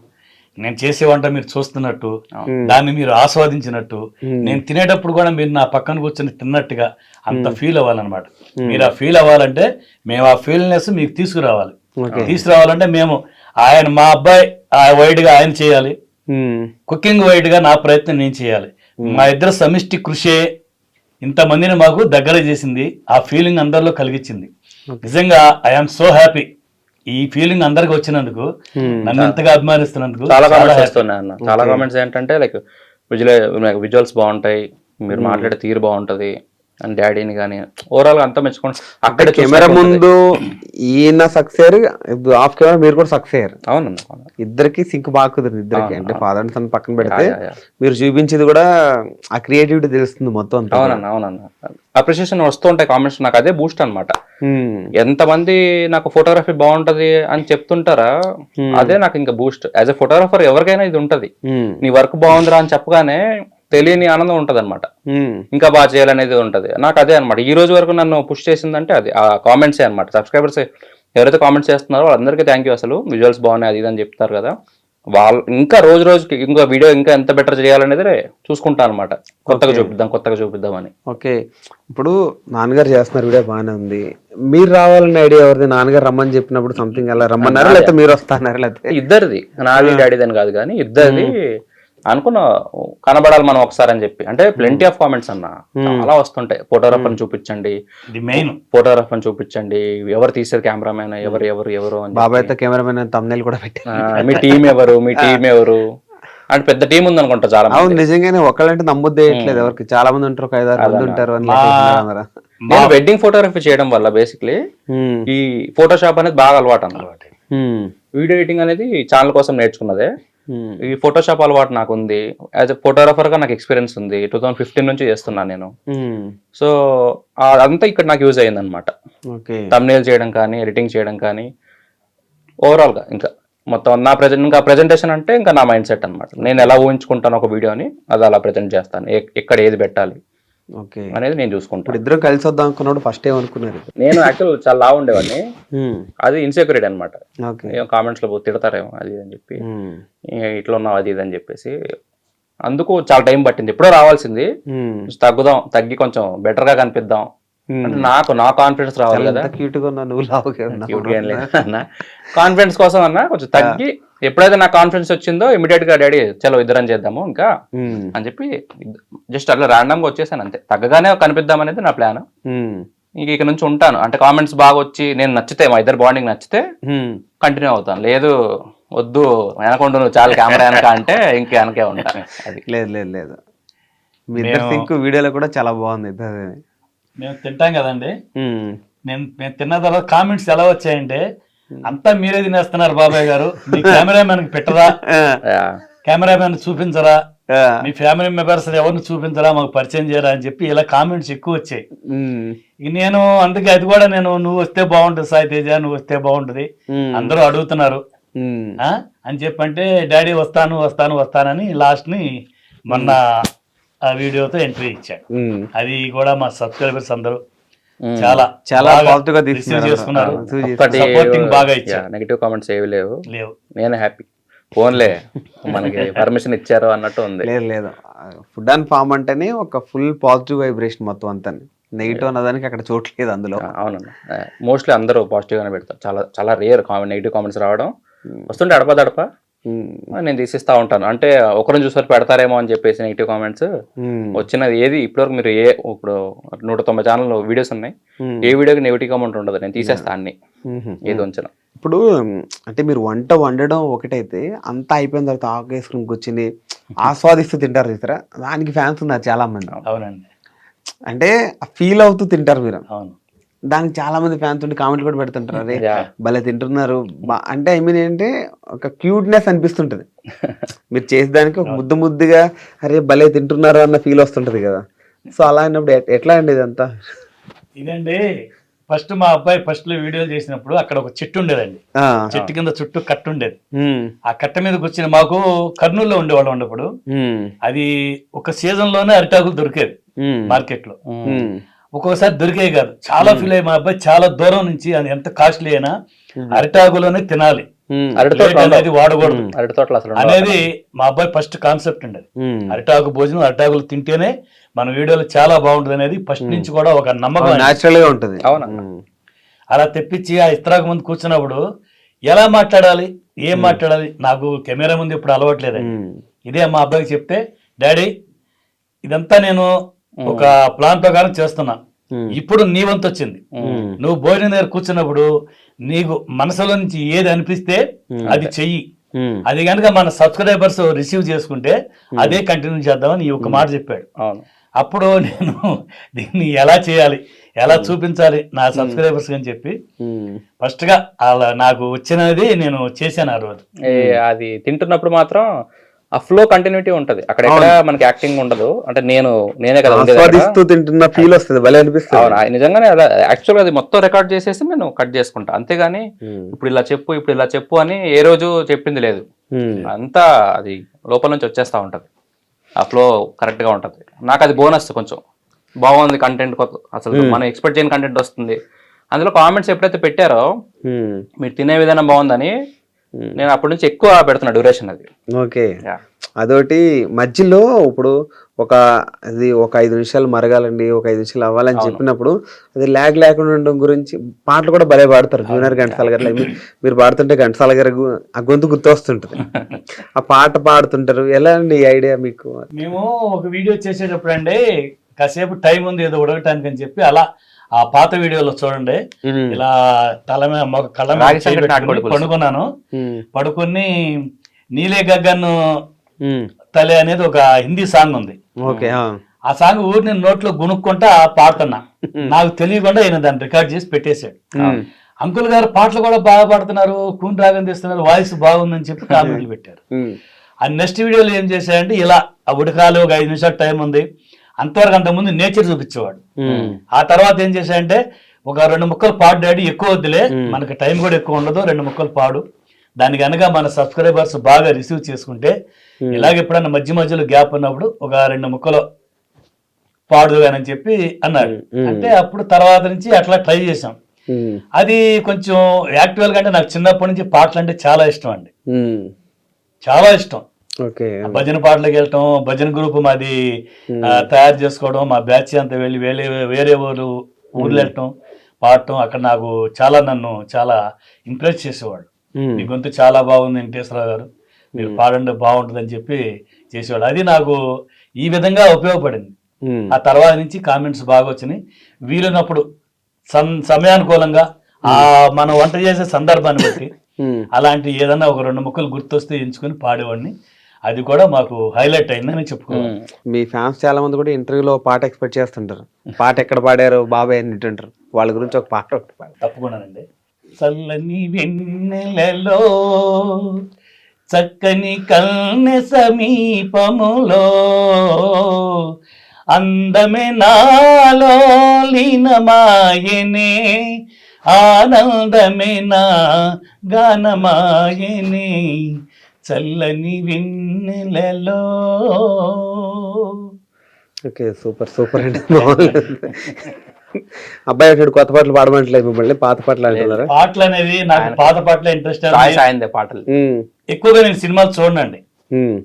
నేను చేసే వంట మీరు చూస్తున్నట్టు, దాన్ని మీరు ఆస్వాదించినట్టు, నేను తినేటప్పుడు కూడా మీరు నా పక్కన కూర్చొని తిన్నట్టుగా అంత ఫీల్ అవ్వాలన్నమాట. మీరు ఆ ఫీల్ అవ్వాలంటే మేము ఆ ఫీల్నెస్ మీకు తీసుకురావాలంటే మేము మా అబ్బాయి వైడ్ గా ఆయన చేయాలి, కుకింగ్ వైడ్ గా నా ప్రయత్నం నేను చేయాలి. మా ఇద్దరు సమిష్టి కృషే ఇంతమందిని మాకు దగ్గర చేసింది, ఆ ఫీలింగ్ అందరిలో కలిగించింది. నిజంగా ఐఎమ్ సో హ్యాపీ ఈ ఫీలింగ్ అందరికి వచ్చినందుకు, నన్ను ఇంతగా అభిమానిస్తున్నందుకు. చాలా కామెంట్స్ ఏంటంటే లైక్ విజువల్స్ బాగుంటాయి, మీరు మాట్లాడే తీరు బాగుంటది అని డాడీని కానీ ఓవరాల్ గా అంతా మెచ్చుకోండి. అక్కడ కెమెరా ముందు ఈయన సక్సెస్, ఆఫ్ కెమెరా మీరు కూడా సక్సెస్. అవునన్నా, ఇద్దరికి సింక్ బాగా కుదిరింది ఇద్దరికి. అంటే ఫాదర్ అండ్ సన్ పక్కన పెడితే మీరు చూపించేది కూడా ఆ క్రియేటివిటీ తెలుస్తుంది మొత్తం అంతా. అవునన్నా, అప్రిషియేషన్ వస్తూ ఉంటాయి కామెంట్స్, నాకు అదే బూస్ట్ అనమాట. ఎంతమంది నాకు ఫోటోగ్రఫీ బాగుంటది అని చెప్తుంటారా, అదే నాకు ఇంకా బూస్ట్. యాజ్ ఎ ఫోటోగ్రాఫర్ ఎవరికైనా ఇది ఉంటది, నీ వర్క్ బాగుందిరా అని చెప్పగానే తెలియని ఆనందం ఉంటది అనమాట, ఇంకా బాగా చేయాలనేది ఉంటది. నాకు అదే అనమాట ఈ రోజు వరకు నన్ను పుష్ చేసిందంటే అది ఆ కామెంట్సే అనమాట. సబ్స్క్రైబర్స్ ఎవరైతే కామెంట్స్ చేస్తున్నారో వాళ్ళందరికీ థ్యాంక్ యూ. అసలు విజువల్స్ బాగున్నాయి అది ఇది అని చెప్తారు కదా, వాళ్ళు ఇంకా రోజు రోజుకి ఇంకా వీడియో ఇంకా ఎంత బెటర్ చేయాలనేది చూసుకుంటా అనమాట. కొత్తగా చూపిద్దామని. ఓకే, ఇప్పుడు నాన్నగారు చేస్తున్నారు వీడియో బాగానే ఉంది, మీరు రావాలని ఐడియా ఎవరిది? నాన్నగారు రమ్మని చెప్పినప్పుడు సంథింగ్ అలా రమ్మన్నారా, లేకపోతే మీరు వస్తారా? లేకపోతే ఇద్దరిది, నాది డాడీదని కాదు కానీ ఇద్దరిది. అనుకున్న కనబడాలి మనం ఒకసారి అని చెప్పి. అంటే ప్లెంటీ ఆఫ్ కామెంట్స్ అన్న, చాలా వస్తుంటాయి. ఫోటోగ్రాఫర్ చూపించండి, ఇది మెయిన్. ఫోటోగ్రాఫర్ చూపించండి, ఎవరు తీసారు కెమెరామెన్, ఎవరు అని. బాబాయ్ అయితే కెమెరామెన్ తమ్నెల్ కూడా పెట్టారు. మీ టీం ఎవరు అంటే పెద్ద టీం ఉంది అనుకుంటా చాలా మంది. అవును, నిజంగానే ఒకళ్ళంటే నమ్మొద్దేయట్లేదు ఎవరికి. చాలా మంది ఉంటారు, ఒక 5-6 మంది ఉంటారు అని. నేను వెడ్డింగ్ ఫోటోగ్రఫీ చేయడం వల్ల బేసిక్లీ ఈ ఫోటోషాప్ అనేది బాగా అలవాటు అన్నమాట. వీడియో ఎడిటింగ్ అనేది ఛానల్ కోసం నేర్చుకున్నదే. ఈ ఫోటోషాప్ అలవాటు నాకు ఉంది. యాజ్ ఎ ఫోటోగ్రాఫర్ గా నాకు ఎక్స్పీరియన్స్ ఉంది. 2015 నుంచి చేస్తున్నాను నేను. సో అదంతా ఇక్కడ నాకు యూజ్ అయ్యింది అనమాట. థంబ్నెయిల్ చేయడం కానీ, ఎడిటింగ్ చేయడం కానీ, ఓవరాల్ గా ఇంకా మొత్తం నా ప్రెజెంటేషన్ అంటే ఇంకా నా మైండ్ సెట్ అనమాట. నేను ఎలా ఊహించుకుంటాను ఒక వీడియోని, అది అలా ప్రెజెంట్ చేస్తాను. ఎక్కడ ఏది పెట్టాలి అనేది నేను చూసుకుంటాను. ఇద్దరు కలిసి వద్దాం అనుకున్నాడు. ఫస్ట్ ఏమనుకున్నారు? నేను యాక్చువల్ చాలా లావు ఉండేవాడిని. అది ఇన్సెక్యూరిటీ అనమాట. ఏం కామెంట్స్ లో తిడతారేమో అది అని చెప్పి, ఇట్లా ఉన్నావు అది ఇది అని చెప్పేసి. అందుకు చాలా టైం పట్టింది. ఎప్పుడో రావాల్సింది. తగ్గి కొంచెం బెటర్ గా కనిపిద్దాం అంటే నా కాన్ఫిడెన్స్ రావాలి కదా. కాన్ఫిడెన్స్ కోసం అన్నా కొంచెం తగ్గి, ఎప్పుడైతే నాకు కాన్ఫిడెన్స్ వచ్చిందో ఇమీడియట్ గా డాడీ చలో ఇద్దరం చేద్దాము ఇంకా అని చెప్పి జస్ట్ అట్లా ర్యాండమ్ గా వచ్చేసాను అంతే. తగ్గగానే కనిపిద్దాం అనేది నా ప్లాన్. ఇక నుంచి ఉంటాను అంటే కామెంట్స్ బాగా వచ్చి నేను నచ్చితే, మా ఇద్దరు బాండింగ్ నచ్చితే కంటిన్యూ అవుతాను. లేదు వద్దు వెనకుండా నువ్వు చాలా కెమెరా వెనక అంటే ఇంక వెనకే ఉంటాను. అది లేదు మీ ఇద్దరు సింక్ వీడియోలో కూడా చాలా బాగుంది. మేము తింటాం కదండి, మేము తిన్న తర్వాత కామెంట్స్ ఎలా వచ్చాయంటే, అంతా మీరే తినేస్తున్నారు బాబాయ్ గారు, మీ కెమెరామెన్ పెట్టరా, కెమెరామెన్ చూపించరా, మీ ఫ్యామిలీ మెంబర్స్ ఎవరిని చూపించరా, మాకు పరిచయం చేయరా అని చెప్పి ఇలా కామెంట్స్ ఎక్కువ వచ్చాయి. నేను అందుకే అది కూడా నువ్వు వస్తే బాగుంటుంది సాయి తేజ, నువ్వు వస్తే బాగుంటుంది, అందరూ అడుగుతున్నారు అని చెప్పంటే డాడీ వస్తానని లాస్ట్ ని మొన్న ఆ వీడియోతో ఎంట్రీ ఇచ్చాడు. అది కూడా మా సబ్స్క్రైబర్స్ అందరూ చాలా పాజిటివ్ గా రిసీవ్ చేసుకున్నారు. నెగటివ్ కామెంట్స్ ఏవి లేవు. నేను హ్యాపీ. ఫోన్లే మనకి పర్మిషన్ ఇచ్చారు అన్నట్టు ఉంది. లేదు ఫుడ్ అండ్ ఫార్మ్ అంటేనే ఒక ఫుల్ పాజిటివ్ వైబ్రేషన్ మొత్తం అంతా. నెగిటివ్ అన్నదానికి అక్కడ చోట్లేదు అందులో. అవునన్నా, మోస్ట్లీ అందరూ పాజిటివ్ గానే పెడతారు. చాలా రేర్ నెగిటివ్ కామెంట్స్ రావడం. వస్తుంటే అడప నేను తీసిస్తా ఉంటాను. అంటే ఒకరిని చూసారు పెడతారేమో అని చెప్పేసి నెగిటివ్ కామెంట్స్ వచ్చినది ఏది ఇప్పటివరకు మీరు ఇప్పుడు 190 ఛానల్ వీడియోస్ ఉన్నాయి, ఏ వీడియోకి నెగిటివ్ కామెంట్ ఉండదు. నేను తీసేస్తా అన్ని ఏది ఉంచిన. ఇప్పుడు అంటే మీరు వంట వండడం ఒకటైతే, అంతా అయిపోయిన తర్వాత ఆకేసుకుని కూర్చుని ఆస్వాదిస్తూ తింటారు చూసారా, దానికి ఫ్యాన్స్ ఉన్నారు చాలా మంది. అవునండి, అంటే ఫీల్ అవుతూ తింటారు మీరు. అవును, దానికి చాలా మంది ఫ్యాన్స్ ఉండి కామెంట్ కూడా పెడుతుంటారు, అరే భలే తింటున్నారు అంటే. ఐ మీన్ ఏంటంటే ఒక క్యూట్నెస్ అనిపిస్తుంటది మీరు చేసేదానికి. ఒక ముద్దుగా అరే భలే తింటున్నారు అన్న ఫీల్ వస్తుంటది కదా. సో అలా అయినప్పుడు ఎట్లా అండి ఇదంతా? ఇదండి ఫస్ట్ మా అబ్బాయి ఫస్ట్ లో వీడియోలు చేసినప్పుడు అక్కడ ఒక చెట్టు ఉండేదండి. చెట్టు కింద చుట్టూ కట్ట ఉండేది. ఆ కట్ట మీద కూర్చుని మాకు కర్నూలులో ఉండేవాళ్ళు ఉన్నప్పుడు అది ఒక సీజన్ లోనే అరిటాకులు దొరికేది మార్కెట్ లో. ఒక్కొక్కసారి దొరికే కాదు, చాలా ఫీల్ అయ్యి మా అబ్బాయి చాలా దూరం నుంచి అది ఎంత కాస్ట్లీ అయినా అరిటాకులోనే తినాలి, అనేది వాడకూడదు అనేది మా అబ్బాయి ఫస్ట్ కాన్సెప్ట్ ఉండేది. అరిటాకు భోజనం అరిటాకులు తింటేనే మన వీడియోలో చాలా బాగుంటుంది అనేది ఫస్ట్ నుంచి కూడా ఒక నమ్మకం న్యాచురల్ గా ఉంటుంది. అలా తెప్పించి ఆ ఇస్త్రాకు ముందు కూర్చున్నప్పుడు ఎలా మాట్లాడాలి, ఏం మాట్లాడాలి, నాకు కెమెరా ముందు ఇప్పుడు అలవాట్లేదండి. ఇదే మా అబ్బాయికి చెప్తే, డాడీ ఇదంతా నేను ఒక ప్లాన్ ప్రకారం చేస్తున్నా, ఇప్పుడు నీ వంతు వచ్చింది, నువ్వు భోజనం దగ్గర కూర్చున్నప్పుడు నీకు మనసులో నుంచి ఏది అనిపిస్తే అది చెయ్యి, అది కనుక మన సబ్స్క్రైబర్స్ రిసీవ్ చేసుకుంటే అదే కంటిన్యూ చేద్దామని ఒక మాట చెప్పాడు. అప్పుడు నేను దీన్ని ఎలా చేయాలి, ఎలా చూపించాలి నా సబ్స్క్రైబర్స్ అని చెప్పి ఫస్ట్ గా అలా నాకు వచ్చినది నేను చేశాను. ఆ రోజు అది తింటున్నప్పుడు మాత్రం ఆ ఫ్లో కంటిన్యూటీ ఉంటది, అక్కడ మనకి యాక్టింగ్ ఉండదు. అంటే నేనే కదా తింటున్న ఫీల్ వస్తుంది, భలే అనిపిస్తుంది. అవును, నిజంగానే అలా యాక్చువల్గా అది మొత్తం రికార్డ్ చేసేసి నేను కట్ చేసుకుంటా, అంతేగాని ఇప్పుడు ఇలా చెప్పు అని ఏ రోజు చెప్పింది లేదు. అంతా అది లోపల నుంచి వచ్చేస్తా ఉంటది, ఆ ఫ్లో కరెక్ట్ గా ఉంటది. నాకు అది బోనస్, కొంచెం బాగుంది కంటెంట్, అసలు మనం ఎక్స్పెక్ట్ చేయని కంటెంట్ వస్తుంది. అందులో కామెంట్స్ ఎప్పుడైతే పెట్టారో మీరు తినే విధానం బాగుందని, నేను అప్పటి నుంచి ఎక్కువ పెడుతున్నా డ్యూరేషన్ అది. ఓకే, అదొకటి. మధ్యలో ఇప్పుడు ఒక 5 నిమిషాలు మరగాలండి, ఒక 5 నిమిషాలు అవ్వాలని చెప్పినప్పుడు అది ల్యాగ్ లేకుండా ఉండడం గురించి పాటలు కూడా భలే పాడతారు. జూనియర్ ఘంటసాల గారు మీరు పాడుతుంటే ఘంటసాల గారు ఆ గొంతు గుర్తొస్తుంటది, ఆ పాట పాడుతుంటారు. ఎలా అండి ఈ ఐడియా మీకు? మేము ఒక వీడియో చేసేటప్పుడు అండి కాసేపు టైం ఉంది ఏదో ఉడకటానికి అని చెప్పి అలా ఆ పాత వీడియోలో చూడండి ఇలా తల మీద కళ్ళ మీద చేయి పెట్టుకుని పడుకున్నాను. పడుకుని నీలే గగ్గన్ తలే అనేది ఒక హిందీ సాంగ్ ఉంది. ఆ సాంగ్ ఊరి నేను నోట్లో గునుక్కుంటా పాడుతున్నా, నాకు తెలియకుండా ఆయన దాన్ని రికార్డ్ చేసి పెట్టేశాడు. అంకుల్ గారు పాటలు కూడా బాగా పాడుతున్నారు, కూని రాగం తీస్తున్నారు, వాయిస్ బాగుందని చెప్పి కామెంట్లు పెట్టారు. ఆ నెక్స్ట్ వీడియోలో ఏం చేశాడంటే ఇలా ఆ ఉడకాలు ఒక 5 నిమిషాలు టైం ఉంది, అంతవరకు అంతకుముందు నేచర్ చూపించేవాడు. ఆ తర్వాత ఏం చేశాడంటే ఒక 2 ముక్కలు పాడు డాడీ, ఎక్కువ వద్దులే మనకి టైం కూడా ఎక్కువ ఉండదు, 2 ముక్కలు పాడు, దానికి కనుక మన సబ్స్క్రైబర్స్ బాగా రిసీవ్ చేసుకుంటే ఇలాగ ఎప్పుడన్నా మధ్య మధ్యలో గ్యాప్ ఉన్నప్పుడు ఒక 2 ముక్కలు పాడు అని చెప్పి అన్నాడు. అంటే అప్పుడు తర్వాత నుంచి అట్లా ట్రై చేసాం. అది కొంచెం యాక్చువల్ గా అంటే నాకు చిన్నప్పటి నుంచి పాటలు అంటే చాలా ఇష్టం అండి, చాలా ఇష్టం. భజన పాటలకు వెళ్ళటం, భజన గ్రూప్ మాది తయారు చేసుకోవడం, మా బ్యాచ్ అంతా వెళ్ళి వేరే ఊర్లు వెళ్ళటం, పాడటం, అక్కడ నాకు నన్ను చాలా ఇంప్రెస్ చేసేవాడు. మీ గొంతు చాలా బాగుంది వెంకటేశ్వరరావు గారు, మీరు పాడండి బాగుంటుంది అని చెప్పి చేసేవాడు. అది నాకు ఈ విధంగా ఉపయోగపడింది. ఆ తర్వాత నుంచి కామెంట్స్ బాగా వచ్చినాయి. వీలున్నప్పుడు సమయానుకూలంగా ఆ మనం వంట చేసే సందర్భాన్ని బట్టి అలాంటి ఏదన్నా ఒక 2 ముక్కలు గుర్తొస్తే ఎంచుకుని పాడేవాడిని. అది కూడా మాకు హైలైట్ అయిందని చెప్పుకోవాలి. మీ ఫ్యాన్స్ చాలా మంది కూడా ఇంటర్వ్యూలో పాట ఎక్స్పెక్ట్ చేస్తుంటారు, పాట ఎక్కడ పాడారు బాబాయ్ అని అంటారు, వాళ్ళ గురించి ఒక పాట ఒకటి పాడు. తప్పకుండానండి. చల్లని వెన్నెలలో చక్కని కన్నె సమీపములో అందమే నాలో లీనమాయనే ఆనందమే నా గానమాయనే చల్లని వెన్నెలలో. ఓకే, సూపర్ సూపర్ అండి. అబ్బాయి అంటాడు కొత్త పాటలు పాడమంటలేదు మిమ్మల్ని, పాత పాటలు అంటున్నారా? పాటలు అనేది నాకు పాత పాటలే ఇంట్రెస్ట్. పాటలు ఎక్కువగా నేను సినిమాలు చూడండి,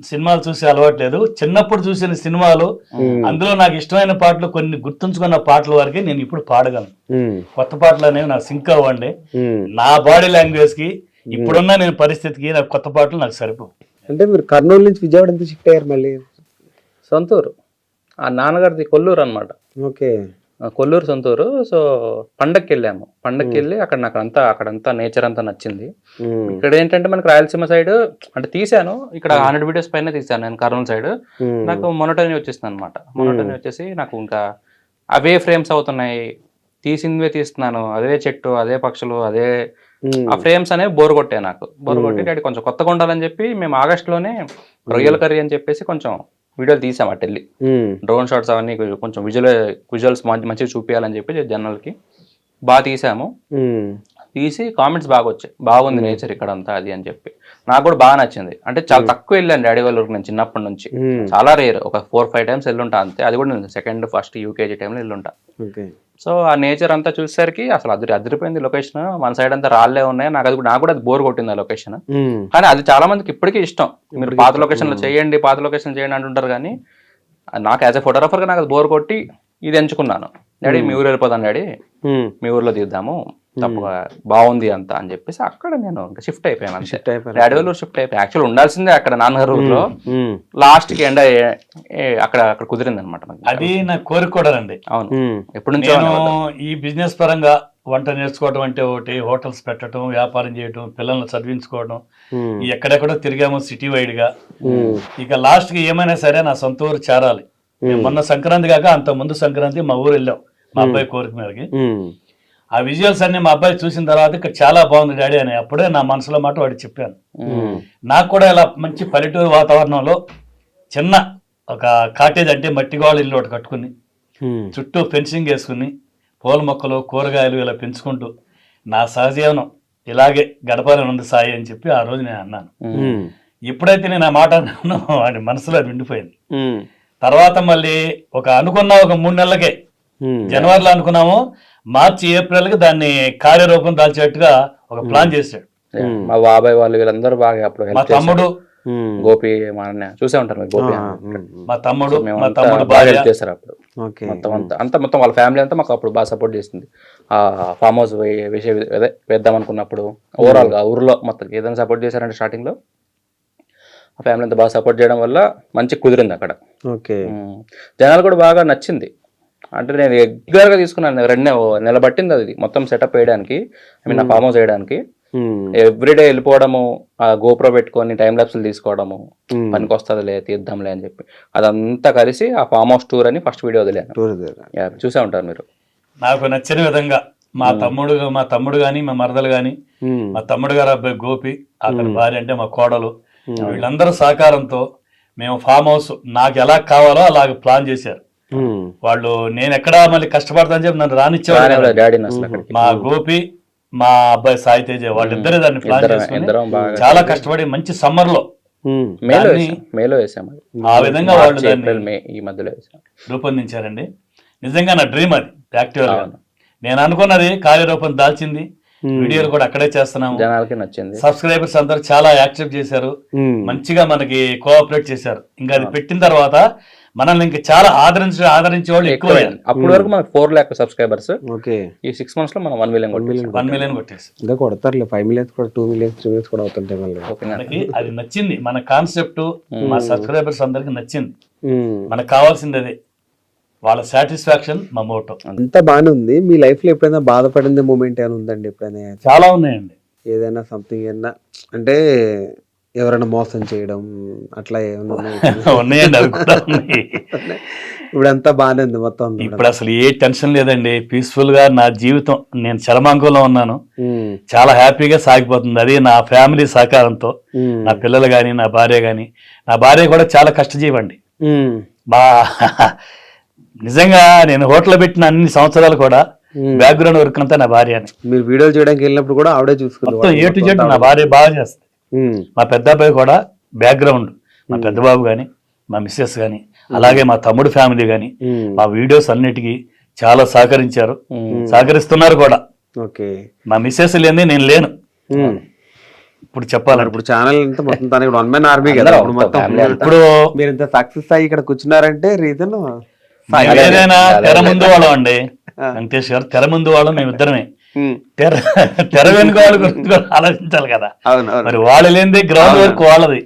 సినిమాలు చూసి అలవాట్లేదు. చిన్నప్పుడు చూసిన సినిమాలు అందులో నాకు ఇష్టమైన పాటలు కొన్ని గుర్తుంచుకున్న పాటల వరకే నేను ఇప్పుడు పాడగలను. కొత్త పాటలు అనేవి నాకు సింక్ అవ్వండి. నా బాడీ లాంగ్వేజ్ కి ఇప్పుడున్న నేను పరిస్థితికి నాకు కొత్త పాటలు నాకు సరిపోవు. అంటే మీరు కర్నూలు నుంచి విజయవాడ ఎంత షిఫ్ట్ అయ్యారు మళ్ళీ? సొంతూరు, ఆ నాన్నగారిది కొల్లూరు అనమాట. ఓకే, కొల్లూరు సొంతూరు. సో పండక్కి వెళ్ళాము, పండక్కి వెళ్ళి అక్కడంతా నేచర్ అంతా నచ్చింది. ఇక్కడ ఏంటంటే మనకి రాయలసీమ సైడ్ అంటే తీసాను, ఇక్కడ 100 వీడియోస్ పైన తీసాను నేను కర్నూలు సైడ్. నాకు మొనోటనీ వచ్చేసింది అనమాట. మొనోటనీ వచ్చేసి నాకు ఇంకా అవే ఫ్రేమ్స్ అవుతున్నాయి, తీసిందివే తీస్తున్నాను, అదే చెట్టు, అదే పక్షులు, అదే ఆ ఫ్రేమ్స్ అనేవి బోర్ కొట్టాయి నాకు. బోర్ కొట్టి డాడీ కొంచెం కొత్తగా ఉండాలని చెప్పి మేము ఆగస్టులోనే రొయ్యల కర్రీ అని చెప్పేసి కొంచెం వీడియోలు తీసాం అటు వెళ్ళి. డ్రోన్ షాట్స్ అవన్నీ కొంచెం విజువల్స్ మంచిగా చూపించాలని చెప్పి జనాలకి బాగా తీసాము. తీసి కామెంట్స్ బాగా వచ్చాయి, బాగుంది నేచర్ ఇక్కడ అంతా అది అని చెప్పి. నాకు కూడా బాగా నచ్చింది. అంటే చాలా తక్కువ వెళ్ళాను డాడీ వాళ్ళ ఊరికి నేను చిన్నప్పటి నుంచి, చాలా రేర్, ఒక 4-5 టైమ్స్ వెళ్ళుంటా అంతే. అది కూడా నేను సెకండ్ ఫస్ట్ యూకేజీ టైంలో వెళ్ళుంటా. సో ఆ నేచర్ అంతా చూసేసరికి అసలు అదిరిపోయింది లొకేషన్. మన సైడ్ అంతా రాళ్ళే ఉన్నాయి. నాకు కూడా అది బోర్ కొట్టింది ఆ లొకేషన్. కానీ అది చాలా మందికి ఇప్పటికీ ఇష్టం. మీరు పాత లొకేషన్ లో చేయండి అంటుంటారు, కానీ నాకు యాజ్ ఎ ఫోటోగ్రాఫర్ గా నాకు అది బోర్ కొట్టి ఇది ఎంచుకున్నాను. డాడీ మీ ఊరు వెళ్ళిపోతాను డాడీ, మీ ఊర్లో తీద్దాము, తప్పగా బాగుంది అంతా అని చెప్పేసి అక్కడ నేను షిఫ్ట్ అయిపోయాను. డాడీ వాళ్ళు షిఫ్ట్ అయిపోయాను. యాక్చువల్ ఉండాల్సిందే అక్కడ నాన్నగారు ఊర్లో, లాస్ట్ కి ఎండ అక్కడ కుదిరింది అనమాట. అది నాకు కోరిక కూడా అండి. అవును, ఎప్పటి నుంచో ఈ బిజినెస్ పరంగా వంట నేర్చుకోవడం అంటే ఒకటి, హోటల్స్ పెట్టడం, వ్యాపారం చేయడం, పిల్లల్ని చదివించుకోవడం, ఎక్కడెక్కడో తిరిగాము సిటీ వైడ్ గా. ఇక లాస్ట్ కి ఏమైనా సరే నా సొంత ఊరు చేరాలి. మొన్న సంక్రాంతి కాక అంత ముందు సంక్రాంతి మా ఊరు వెళ్ళాం మా అబ్బాయి కోరిక మేరకి. ఆ విజువల్స్ అన్ని మా అబ్బాయి చూసిన తర్వాత ఇక్కడ చాలా బాగుంది డాడీ అని అప్పుడే నా మనసులో మాట వాడికి చెప్పాను. నాకు కూడా ఇలా మంచి పల్లెటూరు వాతావరణంలో చిన్న ఒక కాటేజ్ అంటే మట్టి గోడ ఇల్లు ఒకటి కట్టుకుని చుట్టూ ఫెన్సింగ్ వేసుకుని పూల మొక్కలు కూరగాయలు ఇలా పెంచుకుంటూ నా సహజీవనం ఇలాగే గడపాలని ఉంది సాయి అని చెప్పి ఆ రోజు నేను అన్నాను. ఎప్పుడైతే నేను ఆ మాట అన్నానో వాడి మనసులో నిండిపోయింది. తర్వాత మళ్ళీ అనుకున్న ఒక 3 నెలలకే, జనవరిలో అనుకున్నాము, మార్చి ఏప్రిల్ కి దాన్ని కార్యరూపం దాల్చేట్టుగా ఒక ప్లాన్ చేశాడు. మా బాబాయ్ వాళ్ళు వీళ్ళందరూ బాగా, మా తమ్ముడు గోపి మా అన్న చూసే ఉంటారు మీరు, గోపి మా తమ్ముడు మేమంతా తమ్ముడు బాగా భార్య హెల్ప్ చేస్తారు అప్పుడు. ఓకే. మొత్తం వాళ్ళ ఫ్యామిలీ అంతా మాకు అప్పుడు బాగా సపోర్ట్ చేసింది. ఆ ఫామ్ హౌస్ విషయం వేద్దాం అనుకున్నప్పుడు ఓవరాల్ గా ఊర్లో మొత్తం ఏదైనా సపోర్ట్ చేశారంటే స్టార్టింగ్ లో ఆ ఫ్యామిలీ అంతా బాగా సపోర్ట్ చేయడం వల్ల మంచి కుదిరింది అక్కడ. ఓకే. జనాలు కూడా బాగా నచ్చింది. అంటే నేను రెగ్యులర్ గా తీసుకున్నాను, 2 నెలలు పట్టింది అది మొత్తం సెటప్ వేయడానికి, ఐ మీన్ ఆ ఫామ్ హౌస్ వేయడానికి. ఎవ్రీడే వెళ్ళిపోవడము, ఆ గోప్రో పెట్టుకొని టైం ల్యాప్స్లు తీసుకోవడము, పనికి వస్తుందిలే తీద్దాంలే అని చెప్పి అదంతా కలిసి ఆ ఫామ్ హౌస్ టూర్ అని ఫస్ట్ వీడియో వదిలేను. చూసే ఉంటారు మీరు. నాకు నచ్చిన విధంగా మా తమ్ముడు గాని, మా మరదలు గాని, మా తమ్ముడు గారు అబ్బాయి గోపి, అతని భార్య అంటే మా కోడలు, వీళ్ళందరూ సహకారంతో మేము ఫామ్ హౌస్ నాకు ఎలా కావాలో అలాగ ప్లాన్ చేశారు వాళ్ళు. నేను ఎక్కడా మళ్ళీ కష్టపడతానని చెప్పి నన్ను రానిచ్చేవాడు డాడీని అసలు అక్కడికి. మా గోపి, మా అబ్బాయి సాయి తేజ, వాళ్ళిద్దరే దాన్ని ప్లాన్ చేసుకుని చాలా కష్టపడి మంచి సమ్మర్ లో మేలో వేసాము. ఆ విధంగా వాళ్ళు దాన్ని ఈ మధ్యలో రూపొందించారండి. నిజంగా నా డ్రీమ్ అది యాక్టివ్ గా. నేను అనుకున్నది కార్యరూపం దాల్చింది. వీడియోలు కూడా అక్కడే చేస్తున్నాము. జనాలకి నచ్చింది. సబ్స్క్రైబర్స్ అందరూ చాలా యాక్సెప్ట్ చేశారు, మంచిగా మనకి కోఆపరేట్ చేశారు. ఇంకా అది పెట్టిన తర్వాత మనల్ని ఇంకా చాలా ఆదరించే వాళ్ళు ఎక్కువ. అప్పటి వరకు మనకు 4 lakh సబ్స్క్రైబర్స్. ఈ 6 months లో మనం 1 million కొట్టేసి ఇంకా కొడతారులే. 5 million కూడా 2 million 3 million కూడా అవుతుంటాయి మనకి. అది నచ్చింది మన కాన్సెప్ట్, మా సబ్స్క్రైబర్స్ అందరికి నచ్చింది. మనకు కావాల్సింది అదే, వాళ్ళ సాటిస్ఫాక్షన్ మా మోటో. అంతా బాగానే ఉంది. మీ లైఫ్ లో ఎప్పుడైనా బాధపడింది మూమెంట్ ఏమైనా ఉందండి? ఎప్పుడైనా? చాలా ఉన్నాయండి. ఏదైనా సంథింగ్ ఏమన్నా అంటే ఎవరైనా మోసం చేయడం అట్లా ఏమన్నా ఉన్నాయండి, అవి కూడా ఉన్నాయి. ఇప్పుడు అంతా బాగానే ఉంది మొత్తం. ఇప్పుడు అసలు ఏ టెన్షన్ లేదండి, పీస్ఫుల్ గా నా జీవితం. నేను చరమాంకంలో ఉన్నాను, చాలా హ్యాపీగా సాగిపోతుంది. అది నా ఫ్యామిలీ సహకారంతో. నా పిల్లలు గాని, నా భార్య గాని. నా భార్య కూడా చాలా కష్టజీవండి. బా నిజంగా నేను హోటల్ పెట్టిన అన్ని సంవత్సరాలు కూడా బ్యాక్గ్రౌండ్ వర్క్ అంతా నా భార్య. మీరు వీడియోలు చేయడానికి వెళ్ళినప్పుడు కూడా ఆవిడే చూసుకుంటారు. ఏ టు జెడ్ నా భార్య బాగా చేస్తుంది. మా పెద్ద అబ్బాయి కూడా బ్యాక్గ్రౌండ్, మా పెద్ద బాబు గాని, మా మిస్సెస్ గాని, అలాగే మా తమ్ముడు ఫ్యామిలీ గాని మా వీడియోస్ అన్నిటికీ చాలా సహకరించారు, సహకరిస్తున్నారు కూడా. మా మిస్సెస్ లేని నేను లేను. ఇప్పుడు చెప్పాలి, ఇప్పుడు ఛానల్ అంతా మొత్తం తనకి 1 man army కదా. ఇప్పుడు మీరు ఇంత సక్సెస్ అయ్యి ఇక్కడ కూర్చున్నారంటే రీజన్ ఏదైనా తెర ముందు వాళ్ళం అండి. వెంకటేష్ గారు తెర ముందు వాళ్ళం మేమిద్దరమే. తెర వెనుక వాళ్ళ గురించి ఆలోచించాలి కదా. మరి వాళ్ళు లేనిదే గ్రౌండ్ వర్క్ వాళ్ళది.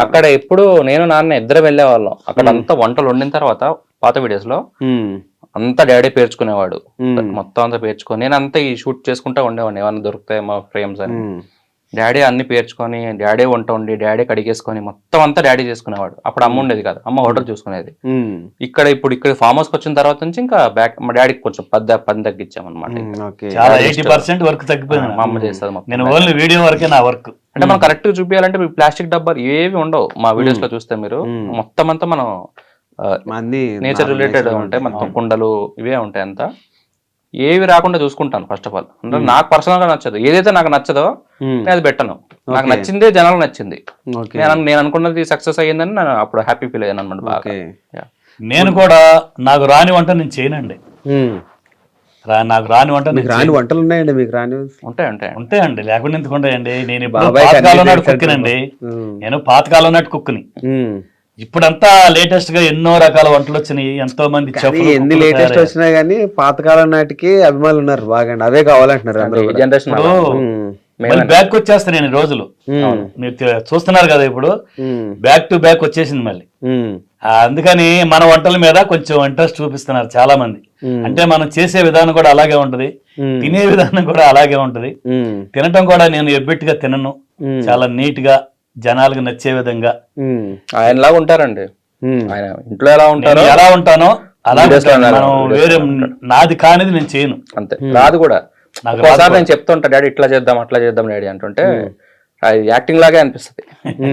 అక్కడ ఎప్పుడు నేను నాన్న ఇద్దరు వెళ్లే వాళ్ళం. అక్కడ అంతా వంటలు వండిన తర్వాత పాత వీడియోస్ లో అంతా డాడీ పేర్చుకునేవాడు. మొత్తం అంతా పేర్చుకొని నేను అంతా ఈ షూట్ చేసుకుంటా ఉండేవాడిని. ఏమన్నా దొరుకుతాయి మా ఫ్రేమ్స్ అని. డాడీ అన్ని పేర్చుకొని, డాడీ వంట వండి, డాడీ కడిగేసుకొని మొత్తం అంతా డాడీ చేసుకునేవాడు. అప్పుడు అమ్మ ఉండేది కాదు, అమ్మ హోటల్ చూసుకునేది. ఇక్కడ ఫామ్ హౌస్ వచ్చిన తర్వాత నుంచి ఇంకా మా డాడీకి కొంచెం పని తగ్గించామన్నమాట. చాలా 80% వర్క్ తగ్గిపోయింది. మా అమ్మ చేస్తుంది. నేను ఓన్లీ వీడియో వరకే నా వర్క్. అంటే మనం కరెక్ట్ గా చూపించాలంటే ప్లాస్టిక్ డబ్బాలు ఏవి ఉండవు మా వీడియోస్ లో చూస్తే మీరు. మొత్తం అంతా మనం నేచర్ రిలేటెడ్ ఉంటాయి, మొత్తం కుండలు ఇవే ఉంటాయి. అంతా ఏవి రాకుండా చూసుకుంటాను ఫస్ట్ ఆఫ్ ఆల్. అంటే నాకు పర్సనల్ గా నచ్చదు, ఏదైతే నాకు నచ్చదో నేను అది పెట్టను. నాకు నచ్చిందే జనాలకు నచ్చింది. నేను అనుకున్నది సక్సెస్ అయ్యిందని నేను అప్పుడు హ్యాపీ ఫీల్ అయ్యాను అనమాట బాగా. నేను కూడా నాకు రాని వంట నేను చేయనండి. నాకు రాని వంట, రాని వంటలు ఉన్నాయండి మీకు? రాని ఉంటాయండి, లేకుండా ఎందుకు ఉంటాయండి. నేను ఇప్పుడు పాతకాలం నాటి కుక్కినండి. నేను పాతకాలం నాటి కుక్కుని. ఇప్పుడంతా లేటెస్ట్ గా ఎన్నో రకాల వంటలు వచ్చినాయి. ఎంతో మంది ఎన్ని లేటెస్ట్ వచ్చినా గానీ పాతకాలం నాటికి అభిమానులు ఉన్నారు బాగా. అవే కావాలంటున్నారు. బ్యాక్ వచ్చేస్తాను నేను రోజులు. మీరు చూస్తున్నారు కదా, ఇప్పుడు బ్యాక్ టు బ్యాక్ వచ్చేసింది మళ్ళీ. అందుకని మన వంటల మీద కొంచెం ఇంట్రెస్ట్ చూపిస్తున్నారు చాలా మంది. అంటే మనం చేసే విధానం కూడా అలాగే ఉంటది, తినే విధానం కూడా అలాగే ఉంటది. తినటం కూడా నేను ఎబ్బెట్టుగా తినను, చాలా నీట్ గా జనాలకు నచ్చే విధంగా ఆయనలాగా ఉంటారండి. ఆయన ఇంట్లో ఎలా ఉంటానో అలాగే మనం వేరే నాది కానిది నేను చేయను. అంతే, రాదు కూడా. ఒకసారి నేను చెప్తుంటా, డాడీ ఇట్లా చేద్దాం అట్లా చేద్దాం డాడీ అంటుంటే అది యాక్టింగ్ లాగే అనిపిస్తుంది.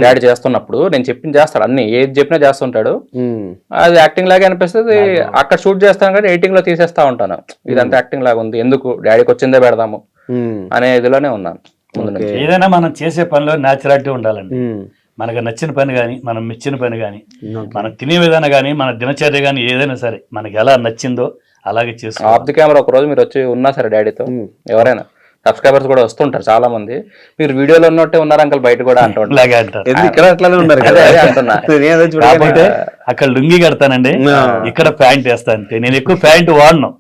డాడీ చేస్తున్నప్పుడు నేను చెప్పింది చేస్తాడు, అన్ని ఏది చెప్పినా చేస్తుంటాడు. అది యాక్టింగ్ లాగే అనిపిస్తుంది. అక్కడ షూట్ చేస్తాను కానీ ఎడిటింగ్ లో తీసేస్తా ఉంటాను. ఇదంతా యాక్టింగ్ లాగా ఉంది, ఎందుకు డాడీకి వచ్చిందే పెడదాము అనే ఇదిలోనే ఉన్నాను. ఏదైనా మనం చేసే పనిలో న్యాచురాలిటీ ఉండాలండి. మనకు నచ్చిన పని కానీ, మనం మెచ్చిన పని కానీ, మనం తినే విధానం కానీ, మన దినచర్య కానీ ఏదైనా సరే మనకి ఎలా నచ్చిందో అలాగే చేసుకోవాలి. ఆఫ్ ది కెమెరా ఒక రోజు మీరు వచ్చి ఉన్నా సరే డాడీతో ఎవరైనా సబ్స్క్రైబర్స్ కూడా వస్తుంటారు చాలా మంది. మీరు వీడియోలో ఉన్నట్టే ఉన్నారు అంకల్ బయట కూడా అంటూ ఉంటారు. ఇలాగే అంటారు. ఎందుకు ఇక్కడ అట్లానే ఉన్నారు కదా అదే అంటున్నా. నేనేదో కాకపోతే చూడగానే అక్కడ లుంగి కడతానండి, ఇక్కడ ప్యాంట్ వేస్తాను అంతే. నేను ఎక్కువ ప్యాంట్ వాడను.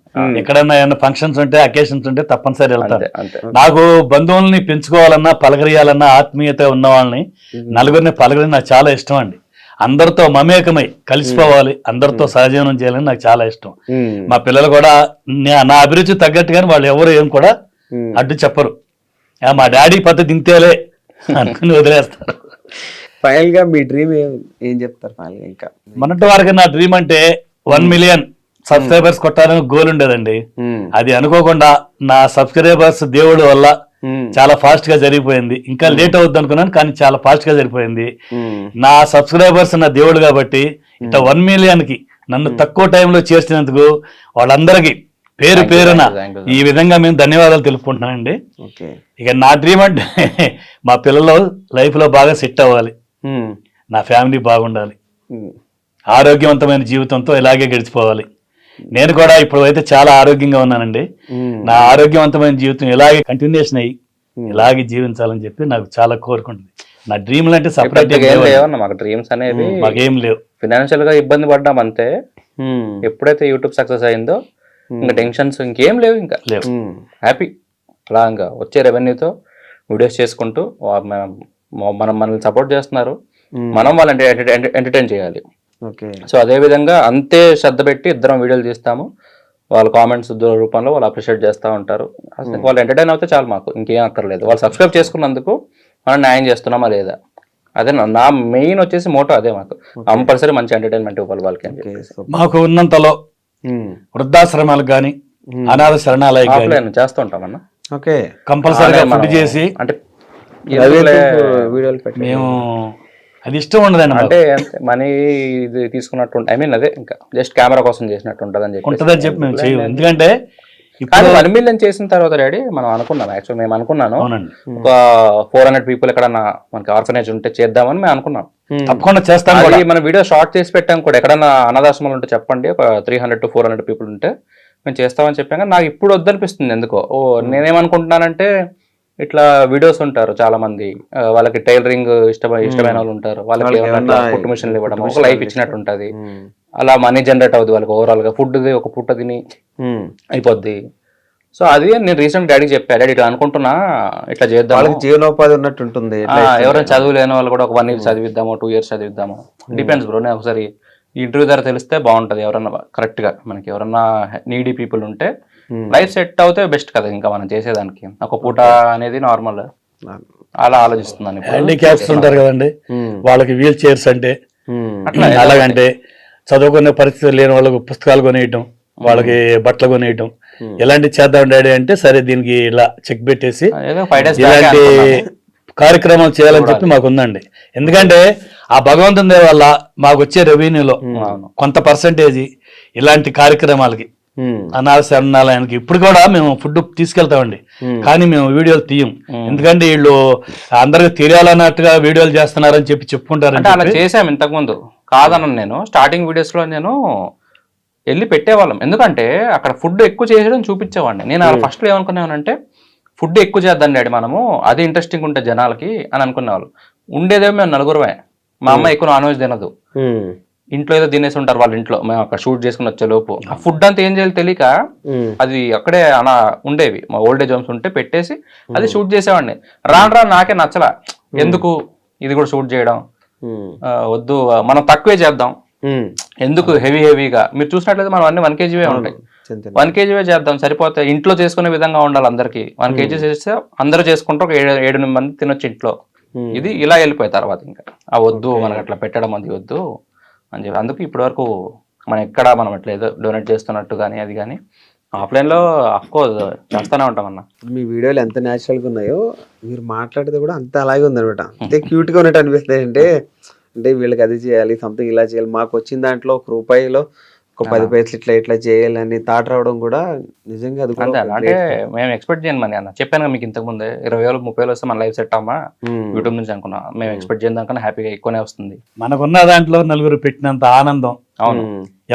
ఎక్కడన్నా ఏమైనా ఫంక్షన్స్ ఉంటే అకేషన్స్ ఉంటే తప్పనిసరి వెళ్తాను. అంతే. నాకు బంధువుల్ని పెంచుకోవాలన్నా పలకరియాలన్నా ఆత్మీయత ఉన్న వాళ్ళని నలుగురిని పలకరి నాకు చాలా ఇష్టం అండి. అందరితో మమేకమై కలిసిపోవాలి, అందరితో సహజీవనం చేయాలని నాకు చాలా ఇష్టం. మా పిల్లలు కూడా నా అభిరుచి తగ్గట్టుగానే వాళ్ళు ఎవరు ఏం కూడా అడ్డు చెప్పరు. మా డాడీ పద్ధతి ఇంతేలే అనుకుని వదిలేస్తారు. ఫైనల్ గా మీ డ్రీమ్ ఏం చెప్తారు ఫైనల్ గా? ఇంకా మొన్నటి వరకు నా డ్రీమ్ అంటే 1 million సబ్స్క్రైబర్స్ కొట్టాలని గోల్ ఉండేదండి. అది అనుకోకుండా నా సబ్స్క్రైబర్స్ దేవుడి వల్ల చాలా ఫాస్ట్ గా జరిగిపోయింది. ఇంకా లేట్ అవుద్ది అనుకున్నాను, కానీ చాలా ఫాస్ట్ గా జరిగిపోయింది. నా సబ్స్క్రైబర్స్ నా దేవుడు కాబట్టి ఇట్లా 1 million కి నన్ను తక్కువ టైంలో చేర్చినందుకు వాళ్ళందరికీ పేరు పేరున ఈ విధంగా మేము ధన్యవాదాలు తెలుపుకుంటున్నానండి. ఇక నా డ్రీమ్ అంటే మా పిల్లలు లైఫ్ లో బాగా సెట్ అవ్వాలి, నా ఫ్యామిలీ బాగుండాలి, ఆరోగ్యవంతమైన జీవితంతో ఇలాగే గడిచిపోవాలి. నేను కూడా ఇప్పుడు అయితే చాలా ఆరోగ్యంగా ఉన్నానండి. నా ఆరోగ్యవంతమైన జీవితం ఇలాగే కంటిన్యూషన్ అయ్యి ఇలాగే జీవించాలని చెప్పి నాకు చాలా కోరుకుంటుంది. నా డ్రీమ్లు అంటే సపరేట్ లేవన్నా మాకు డ్రీమ్స్ అనేది మాకేం లేవు. ఫినాన్షియల్ గా ఇబ్బంది పడ్డాం అంతే. ఎప్పుడైతే యూట్యూబ్ సక్సెస్ అయిందో ఇంకా టెన్షన్స్ ఇంకేం లేవు, ఇంకా లేవు. హ్యాపీ అలా ఇంకా వచ్చే రెవెన్యూతో వీడియోస్ చేసుకుంటూ మనల్ని సపోర్ట్ చేస్తున్నారు, మనం వాళ్ళని ఎంటర్టైన్ చేయాలి. సో అదే విధంగా అంతే శ్రద్ధ పెట్టి ఇద్దరం వీడియోలు తీస్తాము. వాళ్ళ కామెంట్స్ రూపంలో వాళ్ళు అప్రిషియేట్ చేస్తూ ఉంటారు. వాళ్ళు ఎంటర్టైన్ అవుతే చాలు, మాకు ఇంకేం అక్కర్లేదు. వాళ్ళు సబ్స్క్రైబ్ చేసుకున్నందుకు మనం న్యాయం చేస్తున్నామా లేదా, అదే నా మెయిన్ వచ్చేసి మోటో అదే. మాకు కంపల్సరీ మంచి ఎంటర్టైన్మెంట్ ఇవ్వాలి వాళ్ళకి. మాకు ఉన్నంతలో వృద్ధాశ్రమాలకు కానీ అనాథ శరణాలయాలకు కానీ చేస్తూ ఉంటామన్నా. కంపల్సరీగా ఫుడ్ చేసి అంటే వీడియోలు మేము అది ఇష్టం ఉండదండి. అంటే మనీ ఇది తీసుకున్నట్టు, ఐ మీన్ అదే ఇంకా జస్ట్ కెమెరా కోసం చేసినట్టు ఉంటుందని చెప్పి మేము చేయము. ఎందుకంటే ఇప్పుడు 1 million చేసిన తర్వాత డాడీ మనం అనుకున్నాం, యాక్చువల్ మేము అనుకున్నాను ఒక 400 people ఎక్కడన్నా మనకి ఆర్ఫనేజ్ ఉంటే చేద్దామని మేము అనుకున్నాం. తప్పకుండా చేస్తాం. మన వీడియో షార్ట్ చేసి పెట్టాం కూడా. ఎక్కడన్నా అనాథాశ్రమాలు ఉంటే చెప్పండి, ఒక 300 to 400 people ఉంటే మేము చేస్తామని చెప్పాం. కానీ నాకు ఇప్పుడు వద్దనిపిస్తుంది ఎందుకో. నేనేమనుకుంటున్నానంటే ఇట్లా వీడియోస్ ఉంటారు చాలా మంది, వాళ్ళకి టైలరింగ్ ఇష్టమైన వాళ్ళు ఉంటారు, వాళ్ళకి కుట్టు మిషన్లు ఇవ్వడం, ఒక లైఫ్ ఇచ్చినట్టు ఉంటది. అలా మనీ జనరేట్ అవుతుంది వాళ్ళకి. ఓవరాల్ గా ఫుడ్ ఒక పుట్ట తిని అయిపోద్ది. సో అది నేను రీసెంట్ డాడీకి చెప్పా, డాడీ ఇట్లా అనుకుంటున్నా, ఇట్లా చేద్దాం, వాళ్ళకి జీవనోపాధి ఉన్నట్టు ఉంటుంది. ఎవరైనా చదువు లేని వాళ్ళు కూడా ఒక 1 year చదివిద్దాము, 2 years చదివిద్దాము, డిపెండ్స్ బ్రో. నేను ఒకసారి ఇంటర్వ్యూ ద్వారా తెలిస్తే బాగుంటది. ఎవరన్నా కరెక్ట్ గా మనకి ఎవరన్నా నీడీ పీపుల్ ఉంటే లైఫ్ సెట్ అవుతే బెస్ట్ కదా ఇంకా మనం చేసేదానికి. ఒక పూట అనేది నార్మల్ అలా ఆలోచిస్తున్నాను. హ్యాండిక్యాప్స్ ఉంటారు కదండి, వాళ్ళకి వీల్ చైర్స్ అంటే అట్లా అలాగంటే చదువుకునే పరిస్థితి లేని వాళ్ళకి పుస్తకాలు కొనేయటం, వాళ్ళకి బట్టలు కొనేయటం, ఇలాంటి చేద్దాం డాడీ అంటే సరే దీనికి ఇలా చెక్ పెట్టేసి ఇలాంటి కార్యక్రమం చేయాలని చెప్పి మాకు ఉందండి. ఎందుకంటే ఆ భగవంతుని దయ వల్ల మాకు వచ్చే రెవెన్యూలో కొంత పర్సంటేజ్ ఇలాంటి కార్యక్రమాలకి అనాథ శరణాలయానికి ఇప్పుడు కూడా మేము ఫుడ్ తీసుకెళ్తామండి. కానీ మేము వీడియోలు తీయం, ఎందుకంటే వీళ్ళు అందరికి తెలియాలన్నట్టుగా వీడియోలు చేస్తున్నారని చెప్పి చెప్పుకుంటారు. అలా చేసాం ఇంతకు ముందు, కాదన్న నేను స్టార్టింగ్ వీడియోస్ లో నేను వెళ్ళి పెట్టేవాళ్ళం. ఎందుకంటే అక్కడ ఫుడ్ ఎక్కువ చేసేయడం చూపించేవాడిని. నేను అలా ఫస్ట్ లో ఏమనుకున్నానంటే ఫుడ్ ఎక్కువ చేద్దాం డాడీ మనము, అది ఇంట్రెస్టింగ్ ఉంటే జనాలకి అని అనుకునేవాళ్ళు. ఉండేదేమో మేము 4 మా అమ్మ ఎక్కువ నాన్ వెజ్ తినదు, ఇంట్లో ఏదో తినేసి ఉంటారు వాళ్ళ ఇంట్లో. మేము అక్కడ షూట్ చేసుకుని వచ్చే లోపు ఆ ఫుడ్ అంతా ఏం చేయాలి తెలియక అది అక్కడే అలా ఉండేవి. మా ఓల్డేజ్ హోమ్స్ ఉంటే పెట్టేసి అది షూట్ చేసేవాడిని. రాను నాకే నచ్చలా, ఎందుకు ఇది కూడా షూట్ చేయడం, వద్దు మనం తక్కువే చేద్దాం, ఎందుకు హెవీగా. మీరు చూసినట్లయితే మనం అన్ని 1 kg ఉంటాయి, 1 kg చేద్దాం సరిపోతాయి. ఇంట్లో చేసుకునే విధంగా ఉండాలి అందరికి. 1 kg చేస్తే అందరూ చేసుకుంటారు, ఒక 7-8 మంది తినొచ్చు ఇంట్లో. ఇది ఇలా వెళ్ళిపోయి తర్వాత ఇంకా వద్దు మనకు అట్లా పెట్టడం అది వద్దు అని చెప్పి. అందుకు ఇప్పటి వరకు మనం ఎక్కడ మనం అట్లా ఏదో డొనేట్ చేస్తున్నట్టు కానీ అది కానీ ఆఫ్లైన్ లో అఫ్కోర్స్ చేస్తూనే ఉంటాం అన్న. మీ వీడియోలు ఎంత న్యాచురల్ గా ఉన్నాయో మీరు మాట్లాడితే కూడా అంత అలాగే ఉందనమాట. అంతే క్యూట్ గా ఉన్నట్టు అనిపిస్తుంది. అంటే వీళ్ళకి అది చేయాలి, సంథింగ్ ఇలా చేయాలి, మాకు వచ్చిన దాంట్లో ₹1 ఒక 10 పైసలు ఇట్లా చేయాలని థాట్ రావడం కూడా నిజంగా అది అంతే. అంటే మేము ఎక్స్పెక్ట్ చేయను మనీ అన్న. చెప్పాను మీకు ఇంతకు ముందే 20,000-30,000 వస్తే మన లైఫ్ సెట్ అమ్మా యూట్యూబ్ నుంచి అనుకున్నా. మేము ఎక్స్పెక్ట్ చేయడం దానికన్నా హ్యాపీగా ఎక్కువనే వస్తుంది. మనకున్న దాంట్లో నలుగురు పెట్టినంత ఆనందం, అవును,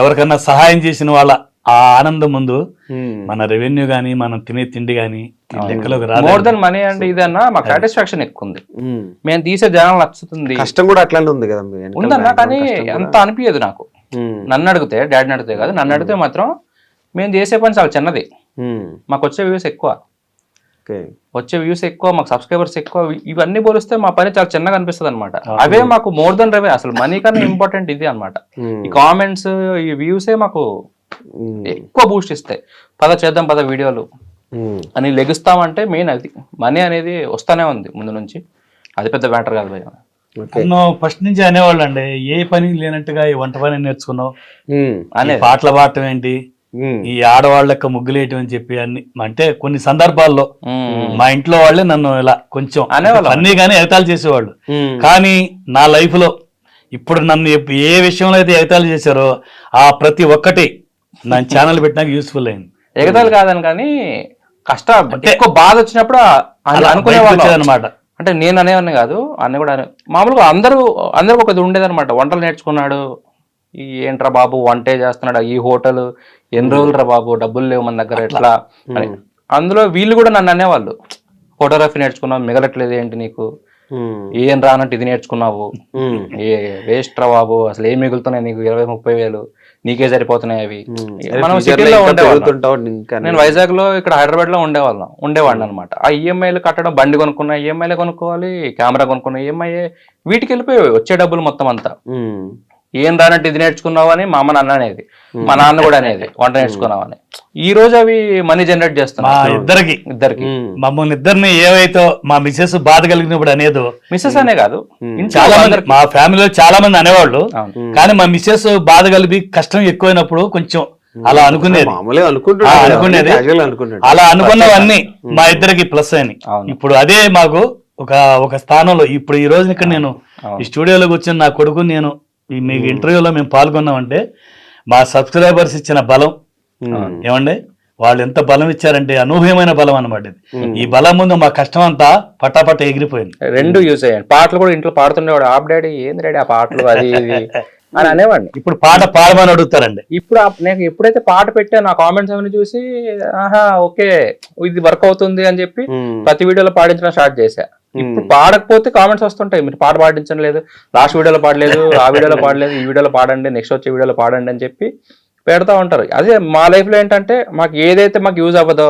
ఎవరికన్నా సహాయం చేసిన వాళ్ళ ఆ ఆనందం ముందు మన రెవెన్యూ గానీ మనం తినే తిండి గానీ లెక్కలోకి రాలేదు. మోర్ దెన్ మనీ అండ్ ఇదన్నా మాకు సాటిస్ఫాక్షన్ ఎక్కువ ఉంది. మేము తీసే జనాలు నచ్చుతుంది, కష్టం కూడా అట్లానే ఉంది కదా మీ వెనకాల ఉందన్నా. కానీ కష్టం కూడా. అంత అనిపించదు నాకు. నన్ను అడిగితే, డాడీని అడిగితే కాదు, నన్ను అడిగితే మాత్రం మేము చేసే పని చాలా చిన్నది. మాకు వచ్చే వ్యూస్ ఎక్కువ, మాకు సబ్స్క్రైబర్స్ ఎక్కువ. ఇవన్నీ పోలిస్తే మా పని చాలా చిన్నగా అనిపిస్తుంది అనమాట. అవే మాకు మోర్ దెన్ రెవెన్యూ. అసలు మనీ కన్నా ఇంపార్టెంట్ ఇది అనమాట. ఈ కామెంట్స్, ఈ వ్యూసే మాకు ఎక్కువ బూస్ట్ ఇస్తాయి. పద చేద్దాం, పద వీడియోలు అని లెగుస్తామంటే మెయిన్ అది. మనీ అనేది వస్తానే ఉంది ముందు నుంచి, అది పెద్ద మ్యాటర్ కాదు భయ్య. నన్ను ఫస్ట్ నుంచి అనేవాళ్ళు అండి, ఏ పని లేనట్టుగా ఈ వంట పని నేర్చుకున్నావు, అనే పాటలు పాడటం ఏంటి, ఈ ఆడవాళ్ళ యొక్క ముగ్గులేయటం అని చెప్పి అన్ని. అంటే కొన్ని సందర్భాల్లో మా ఇంట్లో వాళ్ళే నన్ను ఇలా కొంచెం అన్నీ కానీ ఎగతాళి చేసేవాళ్ళు. కానీ నా లైఫ్ లో ఇప్పుడు నన్ను ఏ విషయంలో అయితే ఎగతాళి చేశారో ఆ ప్రతి ఒక్కటి నా ఛానల్ పెట్టినాక యూస్ఫుల్ అయింది. ఎగతాళి కాదని కానీ కష్టం, ఎక్కువ బాధ వచ్చినప్పుడు అనుకునేవాళ్ళు అనమాట. అంటే నేను అనేవాడిని కాదు, అన్న కూడా మామూలుగా అందరూ ఒక ఉండేదన్నమాట. వంటలు నేర్చుకున్నాడు, ఈ ఏంట్రా బాబు వంటే చేస్తున్నాడు, ఈ హోటల్ ఎన్ని రోజులు రా బాబు, డబ్బులు లేవు మన దగ్గర, ఎట్లా అని. అందులో వీళ్ళు కూడా నన్ను అనేవాళ్ళు, ఫోటోగ్రఫీ నేర్చుకున్నావు, మిగలట్లేదు ఏంటి నీకు, ఏం రానట్టు ఇది నేర్చుకున్నావు, ఏ వేస్ట్ రా బాబు, అసలు ఏం మిగులుతున్నాయి నీకు, 20-30 వేలు నీకే సరిపోతున్నాయి అవి. మనం సిటీలో ఉండేవాళ్ళం, నేను వైజాగ్ లో, ఇక్కడ హైదరాబాద్ లో ఉండేవాడిని అనమాట. ఆ ఈఎంఐలు కట్టడం, బండి కొనుక్కున్నా ఈఎంఐలే కొనుక్కోవాలి, కెమెరా కొనుక్కున్నా ఈఎంఐ, వీటికి వెళ్ళిపోయి వచ్చే డబ్బులు మొత్తం అంతా. ఏం రానట్టు ఇది నేర్చుకున్నావు అని మా అమ్మ నాన్న అనేది, మా నాన్న కూడా అనేది, వంట నేర్చుకున్నావు అని. ఈ రోజు అవి మనీ జనరేట్ చేస్తున్నాయి ఇద్దరికి. మమ్మల్ని ఇద్దరిని ఏవైతే మా మిస్సెస్ బాధ కలిగినప్పుడు అనేదో, మిస్సెస్ అనే కాదు చాలా మంది మా ఫ్యామిలీలో చాలా మంది అనేవాళ్ళు. కానీ మా మిస్సెస్ బాధ కలిపి కష్టం ఎక్కువైనప్పుడు కొంచెం అలా అనుకునేది. అలా అనుకున్నవన్నీ మా ఇద్దరికి ప్లస్ అని. ఇప్పుడు అదే మాకు ఒక స్థానంలో. ఇప్పుడు ఈ రోజు ఇక్కడ నేను ఈ స్టూడియోలోకి వచ్చిన నా కొడుకు నేను మీకు ఇంటర్వ్యూలో మేము పాల్గొన్నామంటే మా సబ్స్క్రైబర్స్ ఇచ్చిన బలం ఏమండి, వాళ్ళు ఎంత బలం ఇచ్చారంటే అనూహ్యమైన బలం అన్నమాట. ఈ బలం ముందు మా కష్టం అంతా పట్టాపట్ట ఎగిరిపోయింది. రెండు యూజ్ అయ్యాయి. పాటలు కూడా ఇంట్లో పాడుతుండేవాడు, ఆప్ డాడీ ఏంది డాడీ ఆ పాటలు అది ఇది అని అనేవాడిని. ఇప్పుడు పాట పాడమని అడుగుతారండి. ఇప్పుడు నేను ఎప్పుడైతే పాట పెట్టాను నా కామెంట్స్ అవన్నీ చూసి, ఆహా ఓకే ఇది వర్క్ అవుతుంది అని చెప్పి ప్రతి వీడియోలో పాడించడం స్టార్ట్ చేశా. ఇప్పుడు పాడకపోతే కామెంట్స్ వస్తుంటాయి, మీరు పాట పాడించడం లేదు, లాస్ట్ వీడియోలో పాడలేదు, ఆ వీడియోలో పాడలేదు, ఈ వీడియోలో పాడండి, నెక్స్ట్ వచ్చే వీడియోలో పాడండి అని చెప్పి పెడతా ఉంటారు. అదే మా లైఫ్ లో ఏంటంటే మాకు ఏదైతే మాకు యూజ్ అవ్వదో,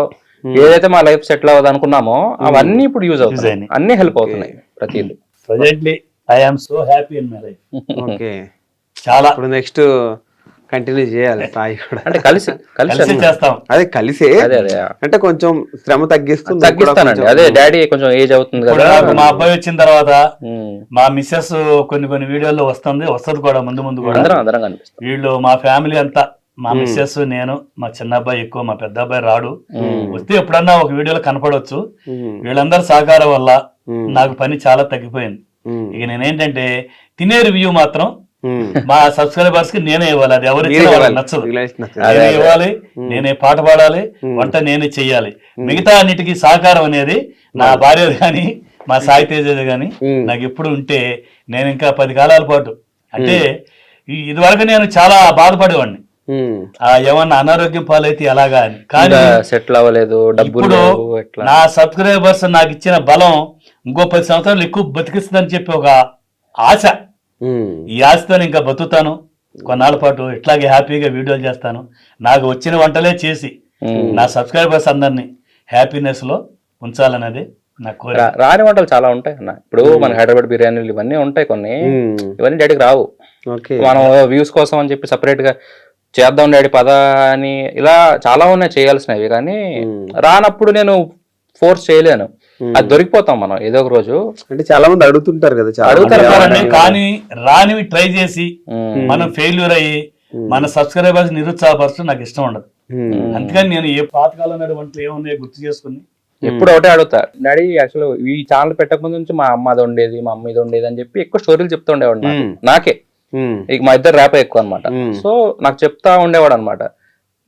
ఏదైతే మా లైఫ్ సెటిల్ అవ్వదు అనుకున్నామో అవన్నీ ఇప్పుడు యూజ్ అవుతాయి, అన్ని హెల్ప్ అవుతున్నాయి ప్రతిదీ. Presently I am so happy in my life. Okay, చాలా. ఇప్పుడు నెక్స్ట్ కంటిన్యూ చేయాలి సాయి కూడా, అంటే కలిసి చేస్తాం. అదే కలిసే, అంటే కొంచెం శ్రమ తగ్గిస్తానండి. అదే డాడీ కొంచెం ఏజ్ అవుతుంది కదా, మా అబ్బాయి వచ్చిన తర్వాత మా మిస్సెస్ కొన్ని వీడియోల్లో వస్తుంది కూడా, ముందు కూడా అందరం కనిపిస్తాం. వీళ్ళు మా ఫ్యామిలీ అంతా, మా మిస్సెస్, నేను, మా చిన్న అబ్బాయి ఎక్కువ, మా పెద్ద అబ్బాయి రాడు, వస్తే ఎప్పుడన్నా ఒక వీడియోలో కనపడవచ్చు. వీళ్ళందరి సహకారం వల్ల నాకు పని చాలా తగ్గిపోయింది. ఇక నేనేంటంటే తినే రివ్యూ మాత్రం మా సబ్స్క్రైబర్స్ కి నేనే ఇవ్వాలి, అది ఎవరు నచ్చదు. నేనే ఇవ్వాలి, నేనే పాట పాడాలి, వంట నేనే చెయ్యాలి. మిగతా అన్నిటికీ సహకారం అనేది నా భార్య గాని మా సాయి తేజ గాని నాకు ఎప్పుడు ఉంటే నేను ఇంకా 10 కాలాల పాటు, అంటే ఇదివరకు నేను చాలా బాధపడేవాడిని, ఏమన్నా అనారోగ్యం పాలైతే ఎలాగా అని. కానీ సెటిల్ అవ్వలేదు, డబ్బులు. నా సబ్స్క్రైబర్స్ నాకు ఇచ్చిన బలం ఇంకో 10 సంవత్సరాలు ఎక్కువ బతికిస్తుందని చెప్పి ఒక ఆశ. ఈ ఆశతో ఇంకా బతుకుతాను కొన్నాళ్ళ పాటు, ఇట్లాగే హ్యాపీగా వీడియోలు చేస్తాను. నాకు వచ్చిన వంటలే చేసి నా సబ్స్క్రైబర్స్ అందరినీ హ్యాపీనెస్ లో ఉంచాలనేది నా కోరిక. రాని వంటలు చాలా ఉంటాయి అన్న. ఇప్పుడు మన హైదరాబాద్ బిర్యానీలు ఇవన్నీ ఉంటాయి కొన్ని, ఇవన్నీ డాడీకి రావు. మనం వ్యూస్ కోసం అని చెప్పి సపరేట్ గా చేద్దాం డాడీ పద అని, ఇలా చాలా ఉన్నాయి చేయాల్సినవి. కానీ రానప్పుడు నేను ఫోర్స్ చేయలేను, అది దొరికిపోతాం మనం ఏదో ఒక రోజు. అంటే చాలా మంది అడుగుతుంటారు కదా, కానీ రానివి ట్రై చేసి మనం ఫెయిల్యూర్ అయ్యి మన సబ్స్క్రైబర్స్ నిరుత్సాహపరచడం నాకు ఇష్టం ఉండదు. అందుకని నేను ఏ పాతకాలం వంటలు ఏమున్నాయో గుర్తు చేసుకుని ఎప్పుడు ఒకటే అడుగుతా, డాడీ అసలు ఈ ఛానల్ పెట్టక ముందు నుంచి మా అమ్మ అది ఉండేది, మా అమ్మ ఇది ఉండేది అని చెప్పి ఎక్కువ స్టోరీలు చెప్తూ ఉండేవాడు నాకే. ఇక మా ఇద్దరు ర్యాప్ ఎక్కువ అనమాట. సో నాకు చెప్తా ఉండేవాడు అనమాట.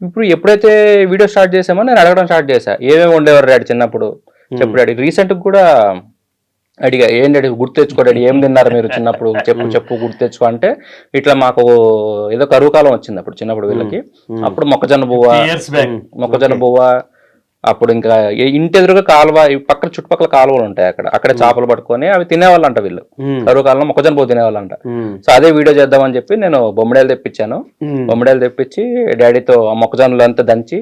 ఇప్పుడు ఎప్పుడైతే వీడియో స్టార్ట్ చేసామో నేను అడగడం స్టార్ట్ చేశా, ఏమేమి ఉండేవారు డాడీ చిన్నప్పుడు చెప్పు డాడీ. రీసెంట్ కూడా అడిగా, ఏం డాడీ గుర్తు తెచ్చుకో డాడీ, ఏం తిన్నారు మీరు చిన్నప్పుడు, చెప్పు గుర్తు తెచ్చుకో అంటే, ఇట్లా మాకు ఏదో కరువు కాలం వచ్చింది అప్పుడు చిన్నప్పుడు వీళ్ళకి. అప్పుడు మొక్కజొన్న బువ్వ అప్పుడు ఇంకా ఇంటి ఎదురుగా కాలువ ఈ పక్కన చుట్టుపక్కల కాలువలు ఉంటాయి, అక్కడ చేపలు పట్టుకొని అవి తినేవాళ్ళంట వీళ్ళు. కరువు కాలంలో మొక్కజొన్న పువ్వు తినేవాళ్ళంట. సో అదే వీడియో చేద్దామని చెప్పి నేను బొమ్మడాయలు తెప్పించాను. బొమ్మడాయలు తెప్పించి డాడీతో మొక్కజొన్నలు అంతా దంచి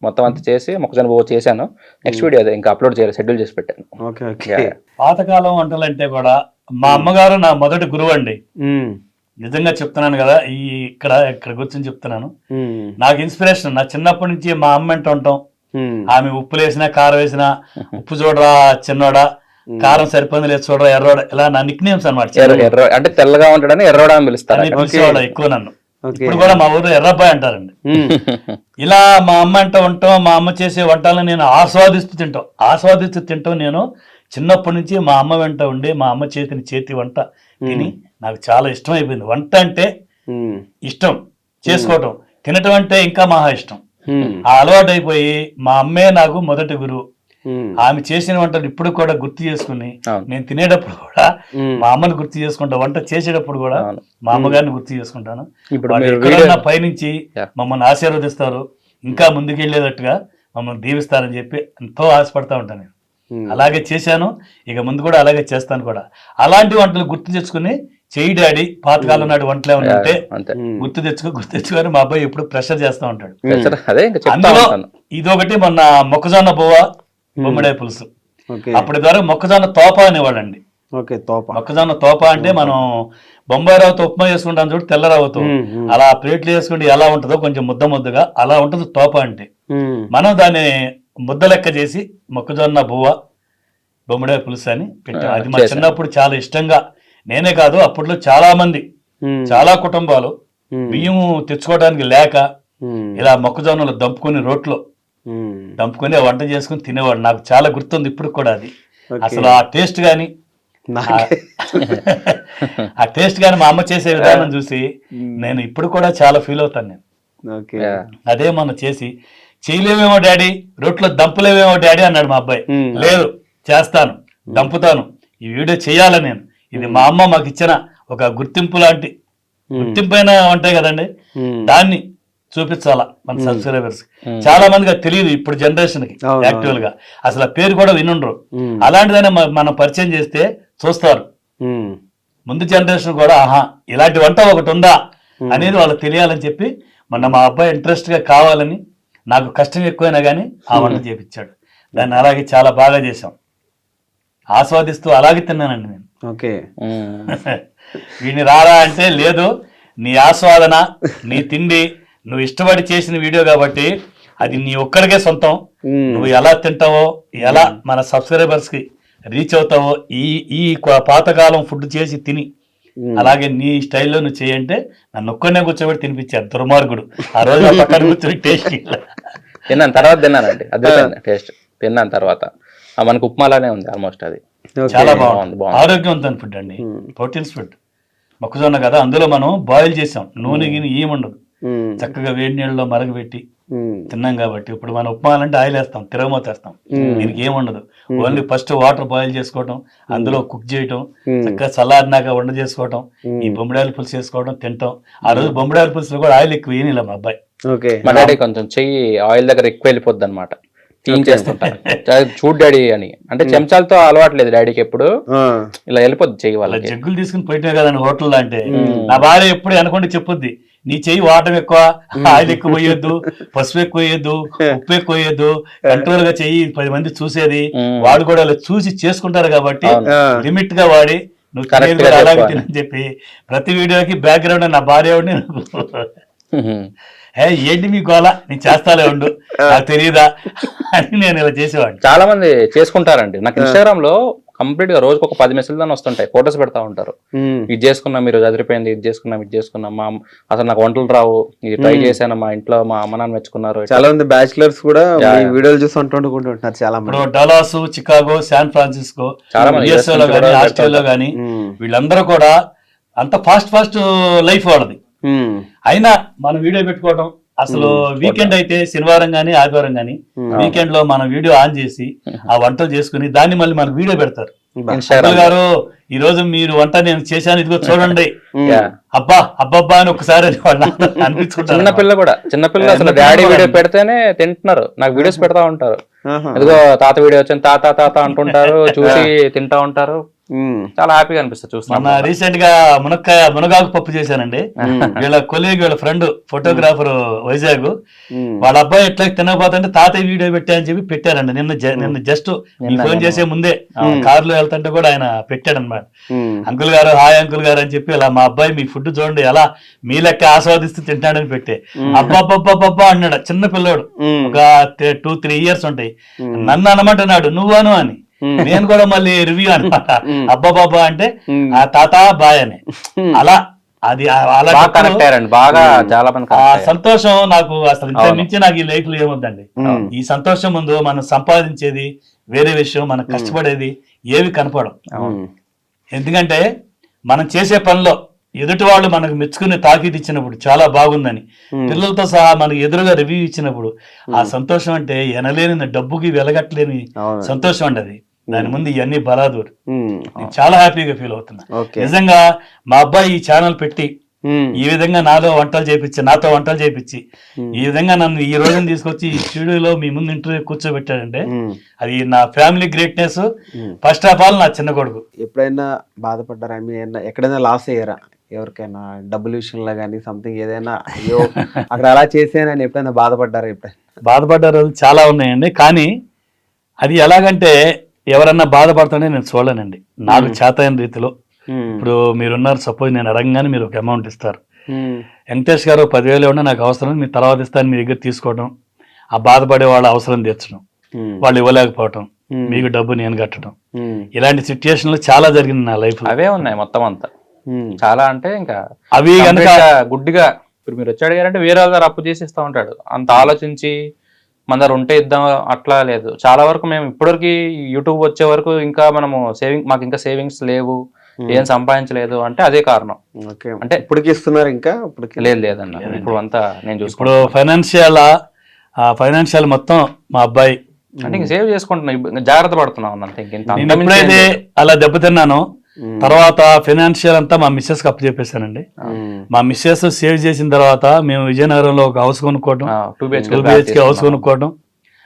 మొత్తం అంతా చేసి మొక్కజొన్న పువ్వు చేశాను. నెక్స్ట్ వీడియో అదే ఇంకా అప్లోడ్ చేయాలి, షెడ్యూల్ చేసి పెట్టాను. పాతకాలం వంటలు అంటే కూడా మా అమ్మగారు నా మొదటి గురువు అండి. నిజంగా చెప్తున్నాను కదా, ఇక్కడ కూర్చొని చెప్తున్నాను. నాకు ఇన్స్పిరేషన్ నా చిన్నప్పటి నుంచి మా అమ్మ అంటే ఉంటాం. ఆమె ఉప్పులు వేసినా కారం వేసినా ఉప్పు చూడరా చిన్నోడా, కారం సరిపోయింది లేదు చూడరా ఎర్రోడ, ఇలా నా నిక్ నేమ్స్ అనమాట. అంటే తెల్లగా ఉంటాడని ఎర్రోడా అని పిలుస్తారు ఎక్కువ నన్ను. ఇప్పుడు కూడా మా ఊరు ఎర్రబ్బాయి అంటారండి. ఇలా మా అమ్మ అంటే ఉంటాం, మా అమ్మ చేసే వంటలను నేను ఆస్వాదిస్తూ తింటాం. నేను చిన్నప్పటి నుంచి మా అమ్మ వెంట ఉండి మా అమ్మ చేతి వంట తిని నాకు చాలా ఇష్టం అయిపోయింది. వంట అంటే ఇష్టం, చేసుకోవటం, తినటం అంటే ఇంకా మహా ఇష్టం. ఆ అలవాటు అయిపోయి మా అమ్మే నాకు మొదటి గురువు. ఆమె చేసిన వంటలు ఇప్పుడు కూడా గుర్తు చేసుకుని నేను తినేటప్పుడు కూడా మా అమ్మని గుర్తు చేసుకుంటా, వంట చేసేటప్పుడు కూడా మా అమ్మగారిని గుర్తు చేసుకుంటాను. ఎక్కడన్నా పైనుంచి మమ్మల్ని ఆశీర్వదిస్తారు, ఇంకా ముందుకెళ్లేటట్టుగా మమ్మల్ని దీవిస్తారని చెప్పి ఎంతో ఆశపడతా ఉంటాను నేను. అలాగే చేశాను, ఇక ముందు కూడా అలాగే చేస్తాను కూడా. అలాంటి వంటలు గుర్తు తెచ్చుకుని చెయ్యి డాడీ, పాతకాలం నాటి వంటలు ఏమన్నా ఉంటే గుర్తు తెచ్చుకొని మా అబ్బాయి ఎప్పుడు ప్రెషర్ చేస్తూ ఉంటాడు. అందులో ఇదొకటి మొన్న మొక్కజొన్న బువ్వ బొమ్మడాయి పులుసు. అప్పటి ద్వారా మొక్కజొన్న తోప అనేవాళ్ళండి. మొక్కజొన్న తోప అంటే మనం బొంబాయి రవ్వతో ఉప్మా చేసుకుంటాం చూడు, తెల్ల రవ్వతో అలా ప్లేట్లు వేసుకుంటే ఎలా ఉంటుందో కొంచెం ముద్దగా అలా ఉంటుంది తోప అంటే. మనం దాన్ని ముద్ద లెక్క చేసి మొక్కజొన్న బువ్వ బొమ్మడాయి పులుసు అని పెట్టాం. అది మా చిన్నప్పుడు చాలా ఇష్టంగా, నేనే కాదు అప్పట్లో చాలా కుటుంబాలు బియ్యం తెచ్చుకోవడానికి లేక ఇలా మొక్కజొన్నలు దంపుకొని రోట్లో దంపుకొని వంట చేసుకుని తినేవాడు. నాకు చాలా గుర్తుంది ఇప్పుడు కూడా అది. అసలు ఆ టేస్ట్ గాని మా అమ్మ చేసే విధానం చూసి నేను ఇప్పుడు కూడా చాలా ఫీల్ అవుతాను నేను. అదే మనం చేయలేమేమో డాడీ, రోట్లో దంపులేమేమో డాడీ అన్నాడు మా అబ్బాయి. లేదు, చేస్తాను, దంపుతాను, ఈ వీడియో చేయాలని నేను. ఇది మా అమ్మ మాకు ఇచ్చిన ఒక గుర్తింపు లాంటి గుర్తింపైన ఉంటాయి కదండి, దాన్ని చూపించాలా మన సబ్స్క్రైబర్స్. చాలా మందికి అది తెలియదు ఇప్పుడు జనరేషన్ కి. యాక్చువల్ గా అసలు పేరు కూడా వినుండ్రు. అలాంటిదైనా మనం పరిచయం చేస్తే చూస్తారు. ముందు జనరేషన్ కూడా ఆహా ఇలాంటి వంట ఒకటి ఉందా అనేది వాళ్ళకి తెలియాలని చెప్పి మొన్న మా అబ్బాయి ఇంట్రెస్ట్ గా కావాలని, నాకు కష్టం ఎక్కువైనా కానీ ఆ వంట చేపించాడు. దాన్ని అలాగే చాలా బాగా చేసాం, ఆస్వాదిస్తూ అలాగే తిన్నానండి నేను. వీడిని రారా అంటే లేదు, నీ ఆస్వాదన, నీ తిండి నువ్వు ఇష్టపడి చేసిన వీడియో కాబట్టి అది నీ ఒక్కడికే సొంతం. నువ్వు ఎలా తింటావో, ఎలా మన సబ్స్క్రైబర్స్ కి రీచ్ అవుతావో, ఈ పాతకాలం ఫుడ్ చేసి తిని అలాగే నీ స్టైల్లో నువ్వు చేయంటే నన్ను ఒక్కడనే కూర్చోబెట్టి తినిపించారు దుర్మార్గుడు. ఆ రోజు పక్కన కూర్చొని టేస్ట్ తిన్నాను, తర్వాత తిన్నానండి. అదే టేస్ట్ తిన్నాను తర్వాత మనకు ఉప్మాలానే ఉంది ఆల్మోస్ట్. అది చాలా బాగుంది, ఆరోగ్యవంతమైన ఫుడ్ అండి, ప్రోటీన్స్ ఫుడ్. మొక్కజొన్న కదా, అందులో మనం బాయిల్ చేసాం, నూనె గిని ఏముండదు, చక్కగా వేడి నీళ్ళలో మరగబెట్టి తిన్నాం కాబట్టి. ఇప్పుడు మనం ఉప్మాలంటే ఆయిల్ వేస్తాం, తిరగమూత వేస్తాం, దీనికి ఏముండదు. ఓన్లీ ఫస్ట్ వాటర్ బాయిల్ చేసుకోవటం, అందులో కుక్ చేయటం, చక్కగా చల్లారినాక వంట చేసుకోవటం, ఈ బొమ్మడాయల పులుసు చేసుకోవడం, తింటాం. ఆ రోజు బొమ్మడాయల పులుసులో కూడా ఆయిల్ ఎక్కువ వేయనిలా మా అబ్బాయి. మా డాడీ కొంచెం చెయ్యి ఆయిల్ దగ్గర ఎక్కువ వెళ్ళిపోద్ది అనమాట, క్లీన్ చేస్తుంటారు. చూడు డాడీ అని అంటే చెంచాలతో అలవాటు లేదు డాడీకి, ఎప్పుడు ఇలా వెళ్ళిపోద్ది చెయ్యి. వాళ్ళ జగ్గులు తీసుకుని పోయినా కదండి హోటల్లో అంటే, నా భార్య ఎప్పుడు అనుకుంటే చెప్పుద్ది, నీ చెయ్యి వాటం ఎక్కువ, ఆయిల్ ఎక్కువ పోయొద్దు, పసుపు ఎక్కువ వేయద్దు, ఉప్పు ఎక్కువ వేయద్దు, కంట్రోల్ గా చెయ్యి, 10 మంది చూసేది. వాడు కూడా అలా చూసి చేసుకుంటారు కాబట్టి లిమిట్ గా వాడి నువ్వు కరెక్ట్ అలాగే తినని చెప్పి ప్రతి వీడియోకి బ్యాక్గ్రౌండ్ నా భార్య ఏంటి మీ గోళ, నేను చేస్తాలే ఉండు, నాకు తెలియదా అని నేను ఇలా చేసేవాడిని. చాలా మంది చేసుకుంటారండి. నాకు ఇన్స్టాగ్రామ్ లో కంప్లీట్ గా రోజుకు ఒక 10 మెసేజ్ దాన్ని వస్తుంటాయి, ఫొటోస్ పెడతా ఉంటారు. ఇది చేసుకున్నాం, మీరు అదిరిపోయింది, ఇది చేసుకున్నాం, మా అసలు నాకు వంటలు రావు, ఇది ట్రై చేశాను, మా ఇంట్లో మా అమ్మ నాన్న మెచ్చుకున్నారు. చాలా మంది బ్యాచిలర్స్ కూడా వీడియోలు చూసి ఉంటుంటారు. చాలా మంది డలాస్, చికాగో, శాన్ ఫ్రాన్సిస్కో, చాలా మంది యుఎస్ఏ లో గానీ ఆస్ట్రేలియాలో గానీ వీళ్ళందరూ కూడా అంత ఫాస్ట్ లైఫ్ వాళ్ళది. అయినా మనం వీడియో పెట్టుకోవడం, అసలు వీకెండ్ అయితే శనివారం గానీ ఆదివారం గానీ వీకెండ్ లో మనం వీడియో ఆన్ చేసి ఆ వంటలు చేసుకుని దాన్ని మళ్ళీ మనకు వీడియో పెడతారు. అంకుల్ ఇన్స్టాగ్రామ్ గారు ఈ రోజు మీరు వంట నేను చేశాను ఇదిగో చూడండి Yeah. అబ్బా అబ్బబ్బా అని ఒకసారి వాళ్ళు అనిపించుకుంటారు చిన్నపిల్ల అసలు డాడీ వీడియో పెడితేనే తింటున్నారు, నాకు వీడియోస్ పెడతా ఉంటారు. ఇదిగో తాత వీడియో వచ్చింది తాత తాత అంటుంటారు, చూసి తింటా ఉంటారు. చాలా హ్యాపీగా అనిపిస్తుంది మొన్న చూస్తున్నా. రీసెంట్ గా మునగాకు పప్పు చేశానండి. వీళ్ళ కొలీగ్ వీళ్ళ ఫ్రెండ్ ఫోటోగ్రాఫర్ వైజాగ్ వాళ్ళ అబ్బాయి ఎట్లా తినకపోతుంటే తాతయ్య వీడియో పెట్టా అని చెప్పి పెట్టారండి. నిన్న జస్ట్ ఫోన్ చేసే ముందే కార్ లో వెళ్తుంటే కూడా ఆయన పెట్టాడు అనమాట. అంకుల్ గారు హాయ్ అంకుల్ గారు అని చెప్పి అలా మా అబ్బాయి మీ ఫుడ్ చూడండి ఎలా మీ లెక్క ఆస్వాదిస్తూ తింటాడని పెట్టే. అబ్బాబ్బా అన్నాడు చిన్న పిల్లోడు, ఒక 2-3 years ఉంటాయి. నన్ను అనమంటున్నాడు నువ్వను అని, నేను కూడా మళ్ళీ రివ్యూ అనమాట. అబ్బా బాబా అంటే ఆ తాత బాయ్ అని అలా అది అలా బాగా కనెక్ట్ అయ్యారండి, బాగా చాలా మంది ఆ connect అయ్యారు. సంతోషం నాకు అసలు ఇంత మించి నాకు ఈ లైఫ్ లో ఏముందండి. ఈ సంతోషం ముందు మనం సంపాదించేది వేరే విషయం, మనం కష్టపడేది ఏవి కనపడం. ఎందుకంటే మనం చేసే పనిలో ఎదుటి వాళ్ళు మనకు మెచ్చుకునే తాకీదు ఇచ్చినప్పుడు చాలా బాగుందని, పిల్లలతో సహా మనకు ఎదురుగా రివ్యూ ఇచ్చినప్పుడు ఆ సంతోషం అంటే ఎనలేని డబ్బుకి వెలగట్లేని సంతోషం అండి అది. దాని ముందు ఇవన్నీ బలాదూరు. నేను చాలా హ్యాపీగా ఫీల్ అవుతున్నా నిజంగా. మా అబ్బాయి ఈ ఛానల్ పెట్టి ఈ విధంగా నాతో వంటలు చేపించి ఈ విధంగా నన్ను ఈ రోజున తీసుకొచ్చి ఈ స్టూడియోలో మీ ముందు ఇంటర్వ్యూ కూర్చోబెట్టాడంటే అది నా family greatness. First of all నా చిన్న కొడుకు. ఎప్పుడైనా బాధపడ్డారా? ఎక్కడైనా లాస్ అయ్యారా? ఎవరికైనా డబ్బుల విషయంలో కానీ సంథింగ్ ఏదైనా అయ్యో అక్కడ అలా చేసానని ఎప్పుడైనా బాధపడ్డారా? బాధపడ్డ రోజులు చాలా ఉన్నాయండి. కానీ అది ఎలాగంటే ఎవరన్నా బాధపడతానే నేను చూడలేనండి. నాకు చేతైన రీతిలో ఇప్పుడు మీరున్నారు, సపోజ్ నేను అడగగానే మీరు ఒక అమౌంట్ ఇస్తారు. వెంకటేష్ గారు 10,000 ఉన్నా నాకు అవసరం, మీ తర్వాత ఇస్తాను మీ దగ్గర తీసుకోవడం, ఆ బాధపడే వాళ్ళ అవసరం తీర్చడం, వాళ్ళు ఇవ్వలేకపోవటం, మీకు డబ్బు నేను కట్టడం, ఇలాంటి సిచ్యుయేషన్లు చాలా జరిగింది నా లైఫ్. అవే ఉన్నాయి మొత్తం అంతా. చాలా అంటే ఇంకా అవి కనుక గుడ్డిగా ఇప్పుడు మీరు వచ్చి అడిగారంటే వేరే వాళ్ళ దగ్గర అప్పు చేసి ఇస్తా ఉంటాడు, అంత ఆలోచించి మన దగ్గర ఉంటే ఇద్దాం అట్లా లేదు. చాలా వరకు మేము ఇప్పటివరకు యూట్యూబ్ వచ్చే వరకు ఇంకా మనము మాకు ఇంకా సేవింగ్స్ లేవు, ఏం సంపాదించలేదు అంటే అదే కారణం. అంటే ఇప్పటికి ఇస్తున్నారు ఇంకా? లేదన్న ఇప్పుడు అంతా నేను ఇప్పుడు ఫైనాన్షియల్ మొత్తం మా అబ్బాయి అంటే ఇంక సేవ్ చేసుకుంటున్నా, జాగ్రత్త పడుతున్నాం అంతే. నేను ఎప్పుడైతే అలా దెబ్బతిన్నానో తర్వాత ఫైనాన్షియల్ అంతా మా మిస్సెస్ కి అప్పు చెప్పేశానండి. మా మిస్సెస్ సేవ్ చేసిన తర్వాత మేము విజయనగరంలో ఒక హౌస్ కొనుక్కోవడం, 2 BHK హౌస్ కొనుక్కోవడం,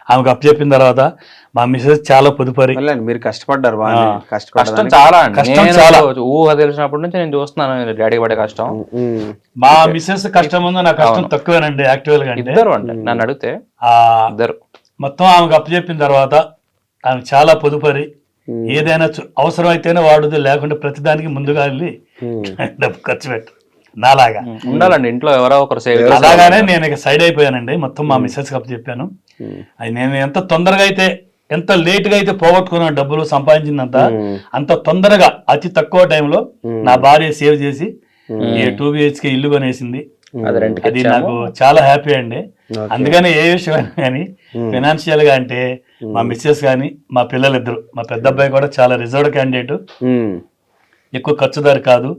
ఆమెకు అప్పు చెప్పిన తర్వాత మా మిస్సెస్ చాలా పొదుపరి. మీరు కష్టపడ్డారు, కష్టం చాలా ఊహ తెలిసినప్పటి నుంచి నేను చూస్తున్నాను డాడీ పడే కష్టం. మా మిస్సెస్ కష్టం ముందు నా కష్టం తక్కువేనండి యాక్చువల్ గా. ఇద్దరు అంటే నన్ను అడిగితే ఇద్దరు మొత్తం ఆమెకు అప్పు చెప్పిన తర్వాత ఆమె చాలా పొదుపరి, ఏదైనా అవసరం అయితేనే వాడుదు, లేకుంటే ప్రతిదానికి ముందుగా వెళ్ళి డబ్బు ఖర్చు పెట్టు. నాలాగా ఉండాలండి ఇంట్లో ఎవరో ఒకరు సేవ్. అలాగానే నేను ఇక సైడ్ అయిపోయానండి. మొత్తం మా మిస్సెస్ కప్పు చెప్పాను. అది నేను ఎంత తొందరగా అయితే ఎంత లేట్ గా అయితే పోగొట్టుకున్న డబ్బులు సంపాదించినంత అంత తొందరగా అతి తక్కువ టైంలో నా భార్య సేవ్ చేసి 2 BHK ఇల్లు కొనేసింది. అది నాకు చాలా హ్యాపీ అండి. అందుకని ఏ విషయం కానీ ఫైనాన్షియల్ గా అంటే మా మిస్సెస్ కానీ మా పిల్లలిద్దరు, మా పెద్ద అబ్బాయి కూడా చాలా రిజర్వ్డ్ క్యాండిడేట్, ఎక్కువ ఖర్చుదారు కాదు.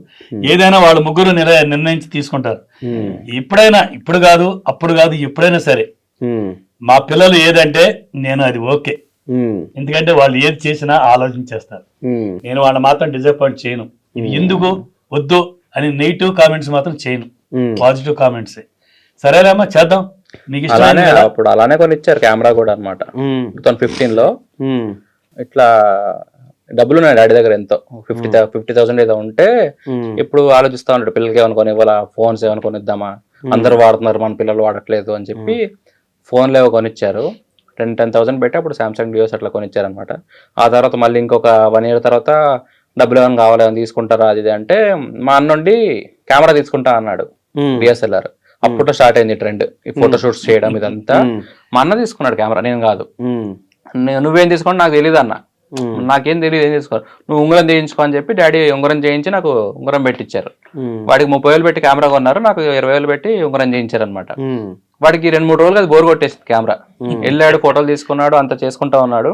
ఏదైనా వాళ్ళు ముగ్గురు నిర్ణయించి తీసుకుంటారు. ఎప్పుడైనా ఇప్పుడు కాదు అప్పుడు కాదు ఎప్పుడైనా సరే మా పిల్లలు ఏదంటే నేను అది ఓకే. ఎందుకంటే వాళ్ళు ఏది చేసినా ఆలోచించేస్తారు. నేను వాళ్ళ మాత్రం డిసప్పాయింట్ చేయను. ఇది ఎందుకు వద్దు అని నెగిటివ్ కామెంట్స్ మాత్రం చేయను, పాజిటివ్ కామెంట్స్. సరేలేమ్మా చేద్దాం నీకు ఇష్టం. అప్పుడు అలానే కొని ఇచ్చారు కెమెరా కూడా అనమాట. 2015లో ఇట్లా డబ్బులు ఉన్నాయి డాడీ దగ్గర, ఎంతో 50,000 ఏదో ఉంటే ఇప్పుడు ఆలోచిస్తా ఉంటాడు పిల్లలకి ఏమైనా కొని ఇవ్వాలా, ఫోన్స్ ఏమైనా కొనిద్దామా, అందరు వాడుతున్నారు మన పిల్లలు వాడట్లేదు అని చెప్పి ఫోన్లు ఏవో కొనిచ్చారు. 10,000 పెట్టి అప్పుడు సామ్సంగ్ డియోస్ అట్లా కొనిచ్చారు అనమాట. ఆ తర్వాత మళ్ళీ ఇంకొక 1 year తర్వాత డబ్బులు ఏమైనా కావాలి ఏమైనా తీసుకుంటారా అది అంటే మా అన్నుండి కెమెరా తీసుకుంటా అన్నాడు, DSLR. అప్పుడు స్టార్ట్ అయింది ట్రెండ్, ఈ ఫోటోషూట్స్ చేయడం ఇదంతా. మా అన్న తీసుకున్నాడు కెమెరా, నేను కాదు. నువ్వేం తీసుకోండి నాకు తెలియదు అన్న, నాకేం తెలియదు ఏం తీసుకో, నువ్వు ఉంగరం చేయించుకో అని చెప్పి డాడీ ఉంగరం చేయించి నాకు ఉంగరం పెట్టించారు. వాడికి 30,000 పెట్టి కెమెరా కొన్నారు, నాకు 20,000 పెట్టి ఉంగరం చేయించారు అనమాట. వాడికి 2-3 రోజులు అది బోర్ కొట్టేసింది కెమెరా. వెళ్ళాడు, ఫోటోలు తీసుకున్నాడు, అంత చేసుకుంటా ఉన్నాడు.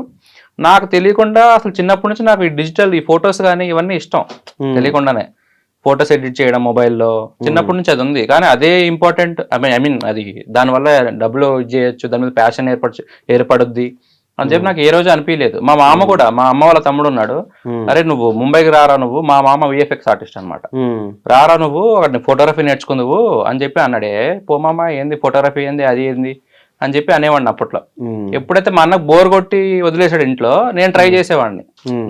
నాకు తెలియకుండా అసలు చిన్నప్పటి నుంచి నాకు ఈ డిజిటల్ ఈ ఫొటోస్ కానీ ఇవన్నీ ఇష్టం, తెలియకుండానే ఫొటోస్ ఎడిట్ చేయడం మొబైల్లో చిన్నప్పటి నుంచి అది ఉంది. కానీ అదే ఇంపార్టెంట్, ఐ మీన్ అది దానివల్ల డబ్బులు చేయొచ్చు, దాని మీద ప్యాషన్ ఏర్పడుద్ది. అని చెప్పి నాకు ఏ రోజు అనిపించలేదు. మా మామ కూడా, మా అమ్మ వాళ్ళ తమ్ముడు ఉన్నాడు, అరే నువ్వు ముంబైకి రారా నువ్వు, మా మామ విఎఫ్ఎక్స్ ఆర్టిస్ట్ అనమాట, రారా నువ్వు అక్కడ ఫోటోగ్రఫీ నేర్చుకుందువు అని చెప్పి అన్నాడే. పో మామ ఏంది ఫోటోగ్రఫీ ఏంది అది ఏంది అని చెప్పి అనేవాడిని అప్పట్లో. ఎప్పుడైతే మా అన్నకు బోర్ కొట్టి వదిలేసాడు ఇంట్లో, నేను ట్రై చేసేవాడిని.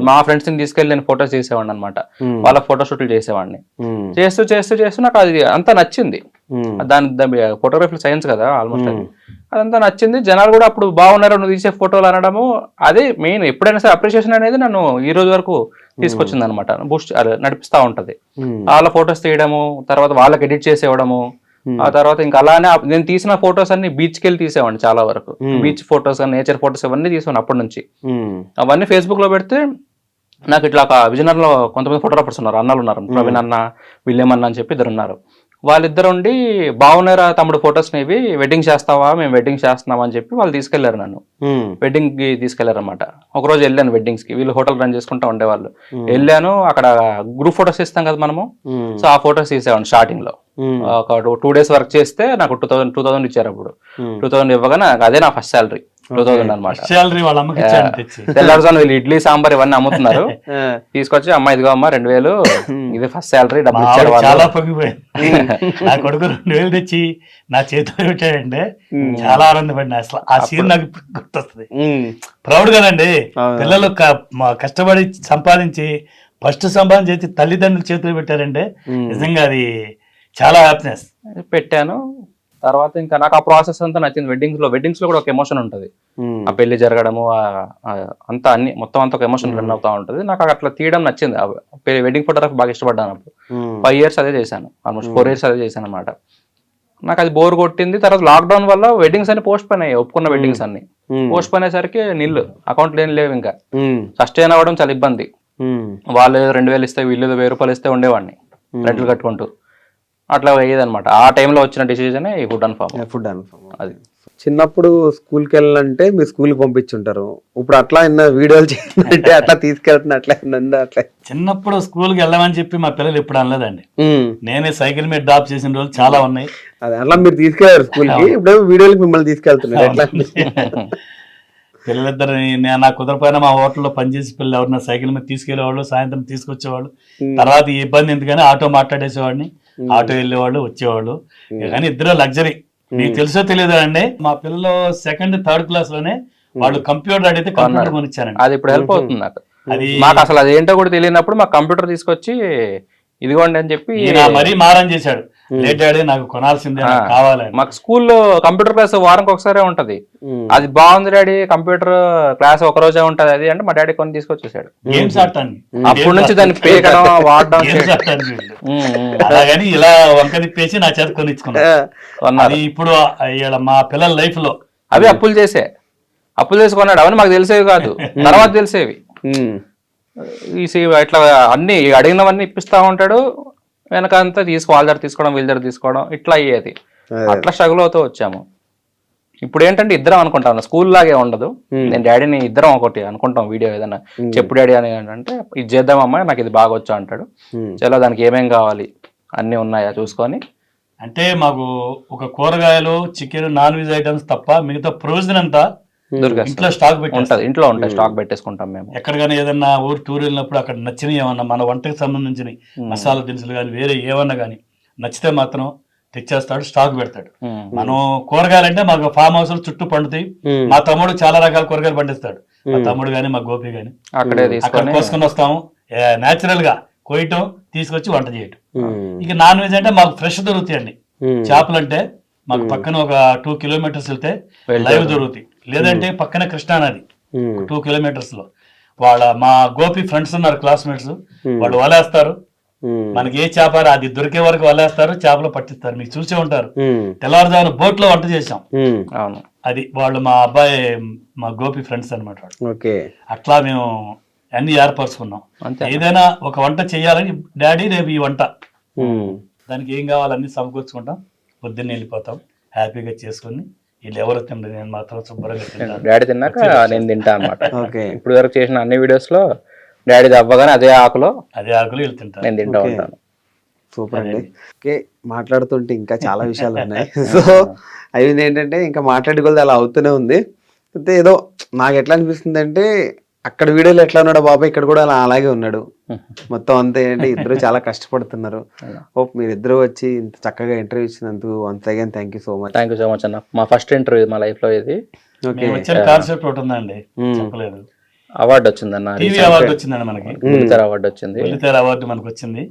మా ఫ్రెండ్స్ ని తీసుకెళ్లి నేను ఫోటోస్ చేసేవాడిని అనమాట, వాళ్ళ ఫోటోషూట్లు చేసేవాడిని. చేస్తూ చేస్తూ చేస్తూ నాకు అది అంతా నచ్చింది. దాని ఫోటోగ్రఫీ సైన్స్ కదా ఆల్మోస్ట్, అదంతా నచ్చింది. జనాలు కూడా అప్పుడు బాగున్నారు నువ్వు తీసే ఫోటోలు అనడము, అదే మెయిన్. ఎప్పుడైనా సరే అప్రిషియేషన్ అనేది నన్ను ఈ రోజు వరకు తీసుకొచ్చింది అనమాట, బూస్ట్ నడిపిస్తా ఉంటది. వాళ్ళ ఫొటోస్ తీయడము, తర్వాత వాళ్ళకి ఎడిట్ చేసేవడము, ఆ తర్వాత ఇంకా అలానే నేను తీసిన ఫొటోస్ అన్ని బీచ్ కి వెళ్ళి తీసేవాడిని చాలా వరకు. బీచ్ ఫొటోస్, నేచర్ ఫొటోస్ ఇవన్నీ తీసేవాడిని అప్పటి నుంచి. అవన్నీ ఫేస్బుక్ లో పెడితే నాకు ఇట్లా ఒక విజయనగరంలో కొంతమంది ఫోటోగ్రాఫర్స్ ఉన్నారు, అన్నలు ఉన్నారు, ప్రవీణ్ అన్న, విలియం అన్న అని చెప్పి 2 ఉన్నారు. వాళ్ళిద్దరు ఉండి బాగున్నారా తమ్ముడు ఫొటోస్ ఇవి, వెడ్డింగ్ చేస్తావా, మేము వెడ్డింగ్ చేస్తున్నాం అని చెప్పి వాళ్ళు తీసుకెళ్లారు నన్ను. వెడ్డింగ్ కి తీసుకెళ్లారు అనమాట. ఒకరోజు వెళ్ళాను వెడ్డింగ్స్ కి, వీళ్ళు హోటల్ రన్ చేసుకుంటా ఉండేవాళ్ళు. వెళ్ళాను, అక్కడ గ్రూప్ ఫొటోస్ ఇస్తాం కదా మనము, సో ఆ ఫొటోస్ తీసేవాడిని స్టార్టింగ్ లో. ఒక 2 days వర్క్ చేస్తే నాకు 2000 ఇచ్చారు. అప్పుడు 2000 ఇవ్వగానే అదే నా ఫస్ట్ శాలరీ, 2000 అనమాట. తెల్లారుజాను వీళ్ళు ఇడ్లీ సాంబార్ ఇవన్నీ అమ్ముతున్నారు, తీసుకొచ్చి అమ్మ ఇదిగో అమ్మ 2000 ఇది ఫస్ట్ శాలరీ, డబ్బులు ఇచ్చారు. చాలా పొంగిపోయింది. నా కొడుకు 2000 తెచ్చి నా చేతిలో పెట్టాడంటే చాలా ఆనందపడినా. అసలు ఆ సీన్ నాకు గుర్తొస్తుంది. ప్రౌడ్ కదండి, పిల్లలు కష్టపడి సంపాదించి ఫస్ట్ సంపాదన చేసి తల్లిదండ్రుల చేతిలో పెట్టారంటే నిజంగా అది చాలా హ్యాపీనెస్. పెట్టాను. తర్వాత ఇంకా నాకు ఆ ప్రాసెస్ అంతా నచ్చింది. వెడ్డింగ్స్ లో కూడా ఒక ఎమోషన్ ఉంటుంది, ఆ పెళ్లి జరగడము అంతా అన్ని మొత్తం అంతా ఒక ఎమోషన్ రన్ అవుతా ఉంటుంది. నాకు అట్లా తీయడం నచ్చింది. వెడ్డింగ్ ఫోటోగ్రఫీ బాగా ఇష్టపడ్డాను. అప్పుడు 5 years అదే చేశాను, ఆల్మోస్ట్ 4 years అదే చేశాను అనమాట. నాకు అది బోర్ కొట్టింది. తర్వాత లాక్డౌన్ వల్ల వెడ్డింగ్స్ అన్ని పోస్ట్ పోయినాయి, ఒప్పుకున్న వెడ్డింగ్స్ అన్ని పోస్ట్ పోయినసరికి నిల్లు, అకౌంట్లు ఏం లేవు. ఇంకా సస్టైన్ అవ్వడం చాలా ఇబ్బంది. వాళ్ళు 2000 ఇస్తే వీళ్ళు 1000 రూపాయలు ఇస్తే ఉండేవాడిని రెంట్లు కట్టుకుంటూ, అట్లా అయ్యేదన్నమాట. ఆ టైంలో వచ్చిన డిసిజన్ ఈ ఫుడ్ అండ్ ఫార్మ్. అది చిన్నప్పుడు స్కూల్కి వెళ్ళాలంటే మీ స్కూల్కి పంపించుంటారు, ఇప్పుడు అట్లా వీడియోలు చేయాలంటే అట్లా తీసుకెళ్తున్నా అట్లా అట్లా. చిన్నప్పుడు స్కూల్కి వెళ్ళమని చెప్పి మా పిల్లలు ఎప్పుడు అనలేదండి. నేనే సైకిల్ మీద డ్రాప్ చేసిన రోజులు చాలా ఉన్నాయి. అదే అట్లా మీరు తీసుకెళ్లారు స్కూల్కి, ఇప్పుడు వీడియోలకి మిమ్మల్ని తీసుకెళ్తున్నారు ఎట్లా? పిల్లలిద్దరు నా కుదరపోయినా మా హోటల్లో పనిచేసి పిల్లలు ఎవరన్నా సైకిల్ మీద తీసుకెళ్లేవాళ్ళు, సాయంత్రం తీసుకొచ్చేవాళ్ళు. తర్వాత ఈ ఇబ్బంది ఎందుకని ఆటో మాట్లాడేసేవాడిని, ఆటో వెళ్ళేవాళ్ళు వచ్చేవాళ్ళు. కానీ ఇద్దరు లగ్జరీ. మీకు తెలుసో తెలియదు అండి, మా పిల్లలు 2nd, 3rd క్లాస్ లోనే వాళ్ళు కంప్యూటర్ అడిగితే కంప్యూటర్ కొనిచ్చారండి. అది ఇప్పుడు హెల్ప్ అవుతుంది నాకు. మాకు అసలు అది ఏంటో కూడా తెలియనప్పుడు మాకు కంప్యూటర్ తీసుకొచ్చి ఇదిగోండి అని చెప్పి మరీ మారం చేశాడు. లేట్ డాడీ నాకు కొనాల్సిందే, కావాలని. మాకు స్కూల్లో కంప్యూటర్ క్లాస్ వారానికి ఒకసారి ఉంటది. అది బాగుంది డాడీ కంప్యూటర్ క్లాస్ ఒక రోజే ఉంటది అది అంటే మా డాడీ కొని తీసుకొచ్చేసాడు. గేమ్స్ ఆడటానికి అప్పటి నుంచి దాన్ని పేకడం వాడడం. అలాగని ఇలా వంక తిప్పేసి నా చేత కొనిచ్చుకున్నాను. ఇప్పుడు మా పిల్లల లైఫ్ లో అవి అప్పులు చేసి కొన్నాడు. అవన్నీ మాకు తెలిసేవి కాదు, తర్వాత తెలిసేవి. ఇట్లా అన్ని అడిగినవన్నీ ఇప్పిస్తా ఉంటాడు, వెనకంతా వాళ్ళ దగ్గర తీసుకోవడం వీళ్ళ దగ్గర తీసుకోవడం ఇట్లా అయ్యేది. అట్లా స్ట్రగుల్ అవుతూ వచ్చాము. ఇప్పుడు ఏంటంటే ఇద్దరం అనుకుంటాం, స్కూల్ లాగే ఉండదు. నేను డాడీని ఇద్దరం ఒకటి అనుకుంటాం, వీడియో ఏదైనా చెప్పు డాడీ అని అంటే ఇది చేద్దామమ్మా నాకు ఇది బాగా వచ్చా అంటాడు. చలో దానికి ఏమేం కావాలి అన్ని ఉన్నాయా చూసుకొని. అంటే మాకు ఒక కూరగాయలు, చికెన్, నాన్ వెజ్ ఐటమ్స్ తప్ప మిగతా ప్రొవిజన్ అంతా ఇంట్లో స్టాక్ ఇంట్లో ఉంటాయి, స్టాక్ పెట్టేసుకుంటాం మేము. ఎక్కడికైనా ఏదన్నా ఊరు టూర్ వెళ్ళినప్పుడు అక్కడ నచ్చినవి ఏమన్నా మన వంటకి సంబంధించిన మసాలా దినుసులు కానీ వేరే ఏమన్నా కానీ నచ్చితే మాత్రం తెచ్చేస్తాడు, స్టాక్ పెడతాడు. మనం కూరగాయలు అంటే మాకు ఫామ్ హౌస్ చుట్టూ పండుతాయి. మా తమ్ముడు చాలా రకాల కూరగాయలు పండిస్తాడు, మా తమ్ముడు గాని మా గోపి గాని. అక్కడ కోసుకొని వస్తాము, నేచురల్ గా కోయటం, తీసుకొచ్చి వంట చేయటం. ఇక నాన్ వెజ్ అంటే మాకు ఫ్రెష్ దొరుకుతాయండి. చేపలు అంటే మాకు పక్కన ఒక 2 kilometers వెళ్తే లైవ్ దొరుకుతాయి. లేదంటే పక్కన కృష్ణానది 2 kilometers లో మా గోపి ఫ్రెండ్స్ ఉన్నారు, క్లాస్మేట్స్. వాళ్ళు వలేస్తారు, మనకి ఏ చేప అది దొరికే వరకు వలేస్తారు, చేపలు పట్టిస్తారు. మీకు చూసే ఉంటారు, తెల్లవారుజామున బోట్ లో వంట చేసాం. అది వాళ్ళు మా అబ్బాయి మా గోపి ఫ్రెండ్స్ అనమాట. అట్లా మేము అన్ని ఏర్పరచుకున్నాం. ఏదైనా ఒక వంట చెయ్యాలని డాడీ రేపు ఈ వంట, దానికి ఏం కావాలన్నీ సమకూర్చుకుంటాం, పొద్దున్న వెళ్ళిపోతాం, హ్యాపీగా చేసుకుని వీళ్ళు ఎవరు తింటారు, నేను మాత్రం శుభ్రంగా తింటాను. డాడీ తిన్నాక నేను తింటా అన్నమాట. ఇప్పుడు వరకు చేసిన అన్ని వీడియోస్ లో డాడీ అవ్వగానే అదే ఆకులు వీళ్ళు తింటారు, నేను తింటా ఉంటాను. సూపర్ అండి. ఓకే, మాట్లాడుతుంటే ఇంకా చాలా విషయాలు ఉన్నాయి. సో అవి ఏంటంటే ఇంకా మాట్లాడుకోలేదు అలా అవుతూనే ఉంది. అయితే ఏదో నాకు ఎట్లా అనిపిస్తుంది అంటే అక్కడ వీడియోలో ఎట్లా ఉన్నాడో బాబాయ్ ఇక్కడ కూడా అలాగే ఉన్నాడు. మొత్తం అంతా ఏంటంటే ఇద్దరు చాలా కష్టపడుతున్నారు. హోప్ మీరిద్దరు వచ్చి ఇంత చక్కగా ఇంటర్వ్యూ ఇచ్చినందుకు once again thank you so much. Thank you so much అన్న. మా ఫస్ట్ ఇంటర్వ్యూ మా లైఫ్ లో ఇది. ఓకే, వచ్చిన కాన్సెప్ట్ ఒకటి ఉందండి, చెప్పలేదు. అవార్డు వచ్చిందన్న, టీవీ అవార్డు వచ్చిందండి మనకి, బుల్లితెర అవార్డు వచ్చింది. బుల్లితెర అవార్డు మనకు వచ్చింది.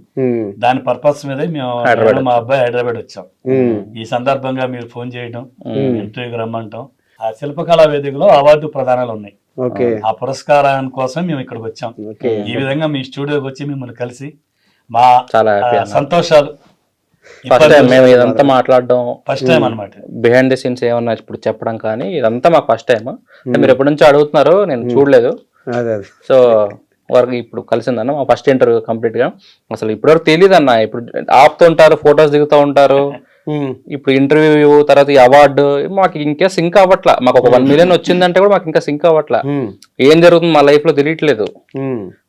దాని పర్పస్ మీద మేము మా అబ్బాయి హైదరాబాద్ వచ్చాం. ఈ సందర్భంగా మీరు ఫోన్ చేయడం, ఇంటర్వ్యూకి రమ్మంటాం. ఆ శిల్పకళా వేదికలో అవార్డు ప్రదానాలు ఉన్నాయి. ఆ పురస్కారం కోసం మేము ఇక్కడికి వచ్చాం. ఈ విధంగా మీ స్టూడియోకి వచ్చి మిమ్మల్ని కలిసి మా చాలా హ్యాపీ సంతోషాలు. ఫస్ట్ టైం మేము ఇదంతా మాట్లాడడం, ఫస్ట్ టైం అనమాట. బిహైండ్ ది సీన్స్ ఏమన్నా ఇప్పుడు చెప్పడం కానీ ఇదంతా మాకు ఫస్ట్ టైం. మీరు ఎప్పటి నుంచో అడుగుతున్నారు, నేను చూడలేదు. సో వర్క్ ఇప్పుడు కలిసిందన్న మా ఫస్ట్ ఇంటర్వ్యూ కంప్లీట్ గా. అసలు ఇప్పటివరకు తెలియదు అన్న, ఇప్పుడు ఆపుతుంటారు, ఫొటోస్ దిగుతూ ఉంటారు. ఇప్పుడు ఇంటర్వ్యూ తర్వాత ఈ అవార్డు మాకు ఇంకా సింక్ అవ్వట్లా. మాకు ఒక 1 million వచ్చిందంటే కూడా మాకు ఇంకా సింక్ అవ్వట్లా. ఏం జరుగుతుంది మా లైఫ్ లో తెలియట్లేదు.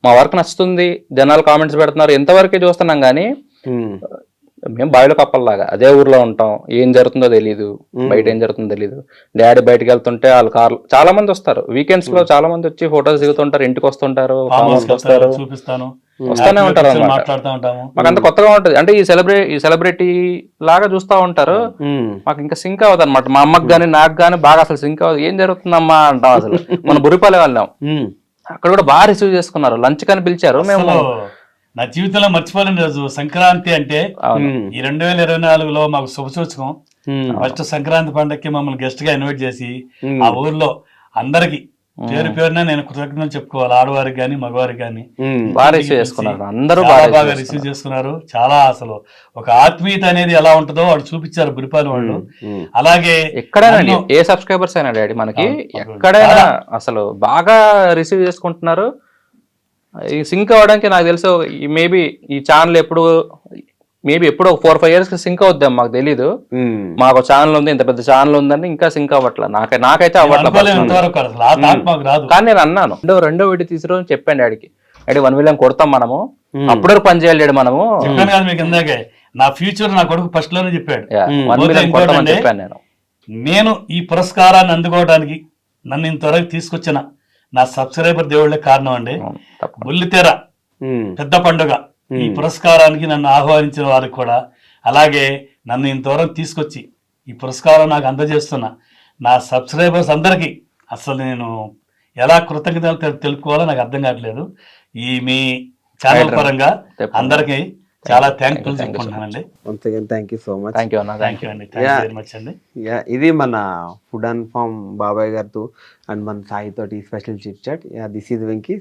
మా వర్క్ నచ్చుతుంది, జనాలు కామెంట్స్ పెడుతున్నారు, ఎంతవరకే చూస్తున్నాం కానీ మేము బావిలో కప్పల్లాగా అదే ఊర్లో ఉంటాం. ఏం జరుగుతుందో తెలీదు, బయట ఏం జరుగుతుందో తెలీదు. డాడీ బయటకు వెళ్తుంటే వాళ్ళ కార్లు చాలా మంది వస్తారు, వీకెండ్స్ లో చాలా మంది వచ్చి ఫొటోస్ దిగుతుంటారు, ఇంటికి వస్తుంటారు, వస్తారు, చూపిస్తాను, వస్తానే ఉంటారు. మాట్లాడుతూ ఉంటాము. మాకు అంత కొత్తగా ఉంటది అంటే ఈ సెలబ్రిటీ లాగా చూస్తా ఉంటారు. మాకు ఇంకా సింక్ అవ్వదు అనమాట. మా అమ్మకి గానీ నాకు గానీ బాగా అసలు సింక్ అవ్వదు. ఏం జరుగుతుందమ్మా అంటాం. అసలు మన బురిపాలెం వెళ్ళాం, అక్కడ కూడా బాగా రిసీవ్ చేసుకున్నారు, లంచ్ కని పిలిచారు. మేము నా జీవితంలో మర్చిపోలేని రోజు సంక్రాంతి అంటే ఈ 2024లో మాకు శుభసూచకం. ఫస్ట్ సంక్రాంతి పండగకి మమ్మల్ని గెస్ట్ గా ఇన్వైట్ చేసి ఆ ఊర్లో అందరికి పేరు పేరున నేను కృతజ్ఞతలు చెప్పుకోవాలి. ఆడవారికి గాని మగవారికి గాని బాగా రిసీవ్ చేసుకున్నారు, అందరూ బాగా రిసీవ్ చేసుకున్నారు. చాలా అసలు ఒక ఆత్మీయత అనేది ఎలా ఉంటుందో వాడు చూపించారు గురిపాలెం వాళ్ళు. అలాగే ఎక్కడైనా ఏ సబ్స్క్రైబర్స్ అయినా డాడీ మనకి ఎక్కడైనా అసలు బాగా రిసీవ్ చేసుకుంటున్నారు. ఈ సింక్ అవ్వడానికి నాకు తెలుసు మేబీ ఈ ఛానల్ ఎప్పుడో ఒక 4-5 years కి సింక్ అవుద్దాం, మాకు తెలీదు. మాకు ఛానల్ ఉంది, ఇంత పెద్ద ఛానల్ ఉందని ఇంకా సింక్ అవ్వట్లా. నాకైతే అవ్వట్లా. కానీ నేను అన్నాను రెండో వీడియో తీసిరో చెప్పాను డాడీకి, డాడీ 1 million కొడతాం మనము, అప్పుడు పని చేయాలి డాడీ మనము. మీకు ఇందాకే నా ఫ్యూచర్ నా కొడుకు ఫస్ట్ లోనే చెప్పాడు 1 million కొడతామని చెప్పాను. నేను ఈ పురస్కారాన్ని అందుకోవడానికి నన్ను ఇంతవరకు తీసుకొచ్చిన నా సబ్స్క్రైబర్ దేవుళ్ళే కారణం అండి. బుల్లితెర పెద్ద పండుగ ఈ పురస్కారానికి నన్ను ఆహ్వానించిన వారికి కూడా, అలాగే నన్ను ఇంతవరకు తీసుకొచ్చి ఈ పురస్కారం నాకు అందజేస్తున్న నా సబ్స్క్రైబర్స్ అందరికీ అసలు నేను ఎలా కృతజ్ఞతలు తెలుపుకోవాలో నాకు అర్థం కావట్లేదు. ఈ మీ ఛానల్ పరంగా అందరికీ చాలా థ్యాంక్ఫుల్ చెప్పుకుంటున్నానండి. Once again thank you so much. Thank you అన్న, థ్యాంక్ యూ అండి, థ్యాంక్ యూ వెరీ మచ్ అండి. ఇది మన ఫుడ్ అండ్ ఫార్మ్ బాబాయ్ గారితో అండ్ మన సాయి తోటి special chit chat. This is Venky.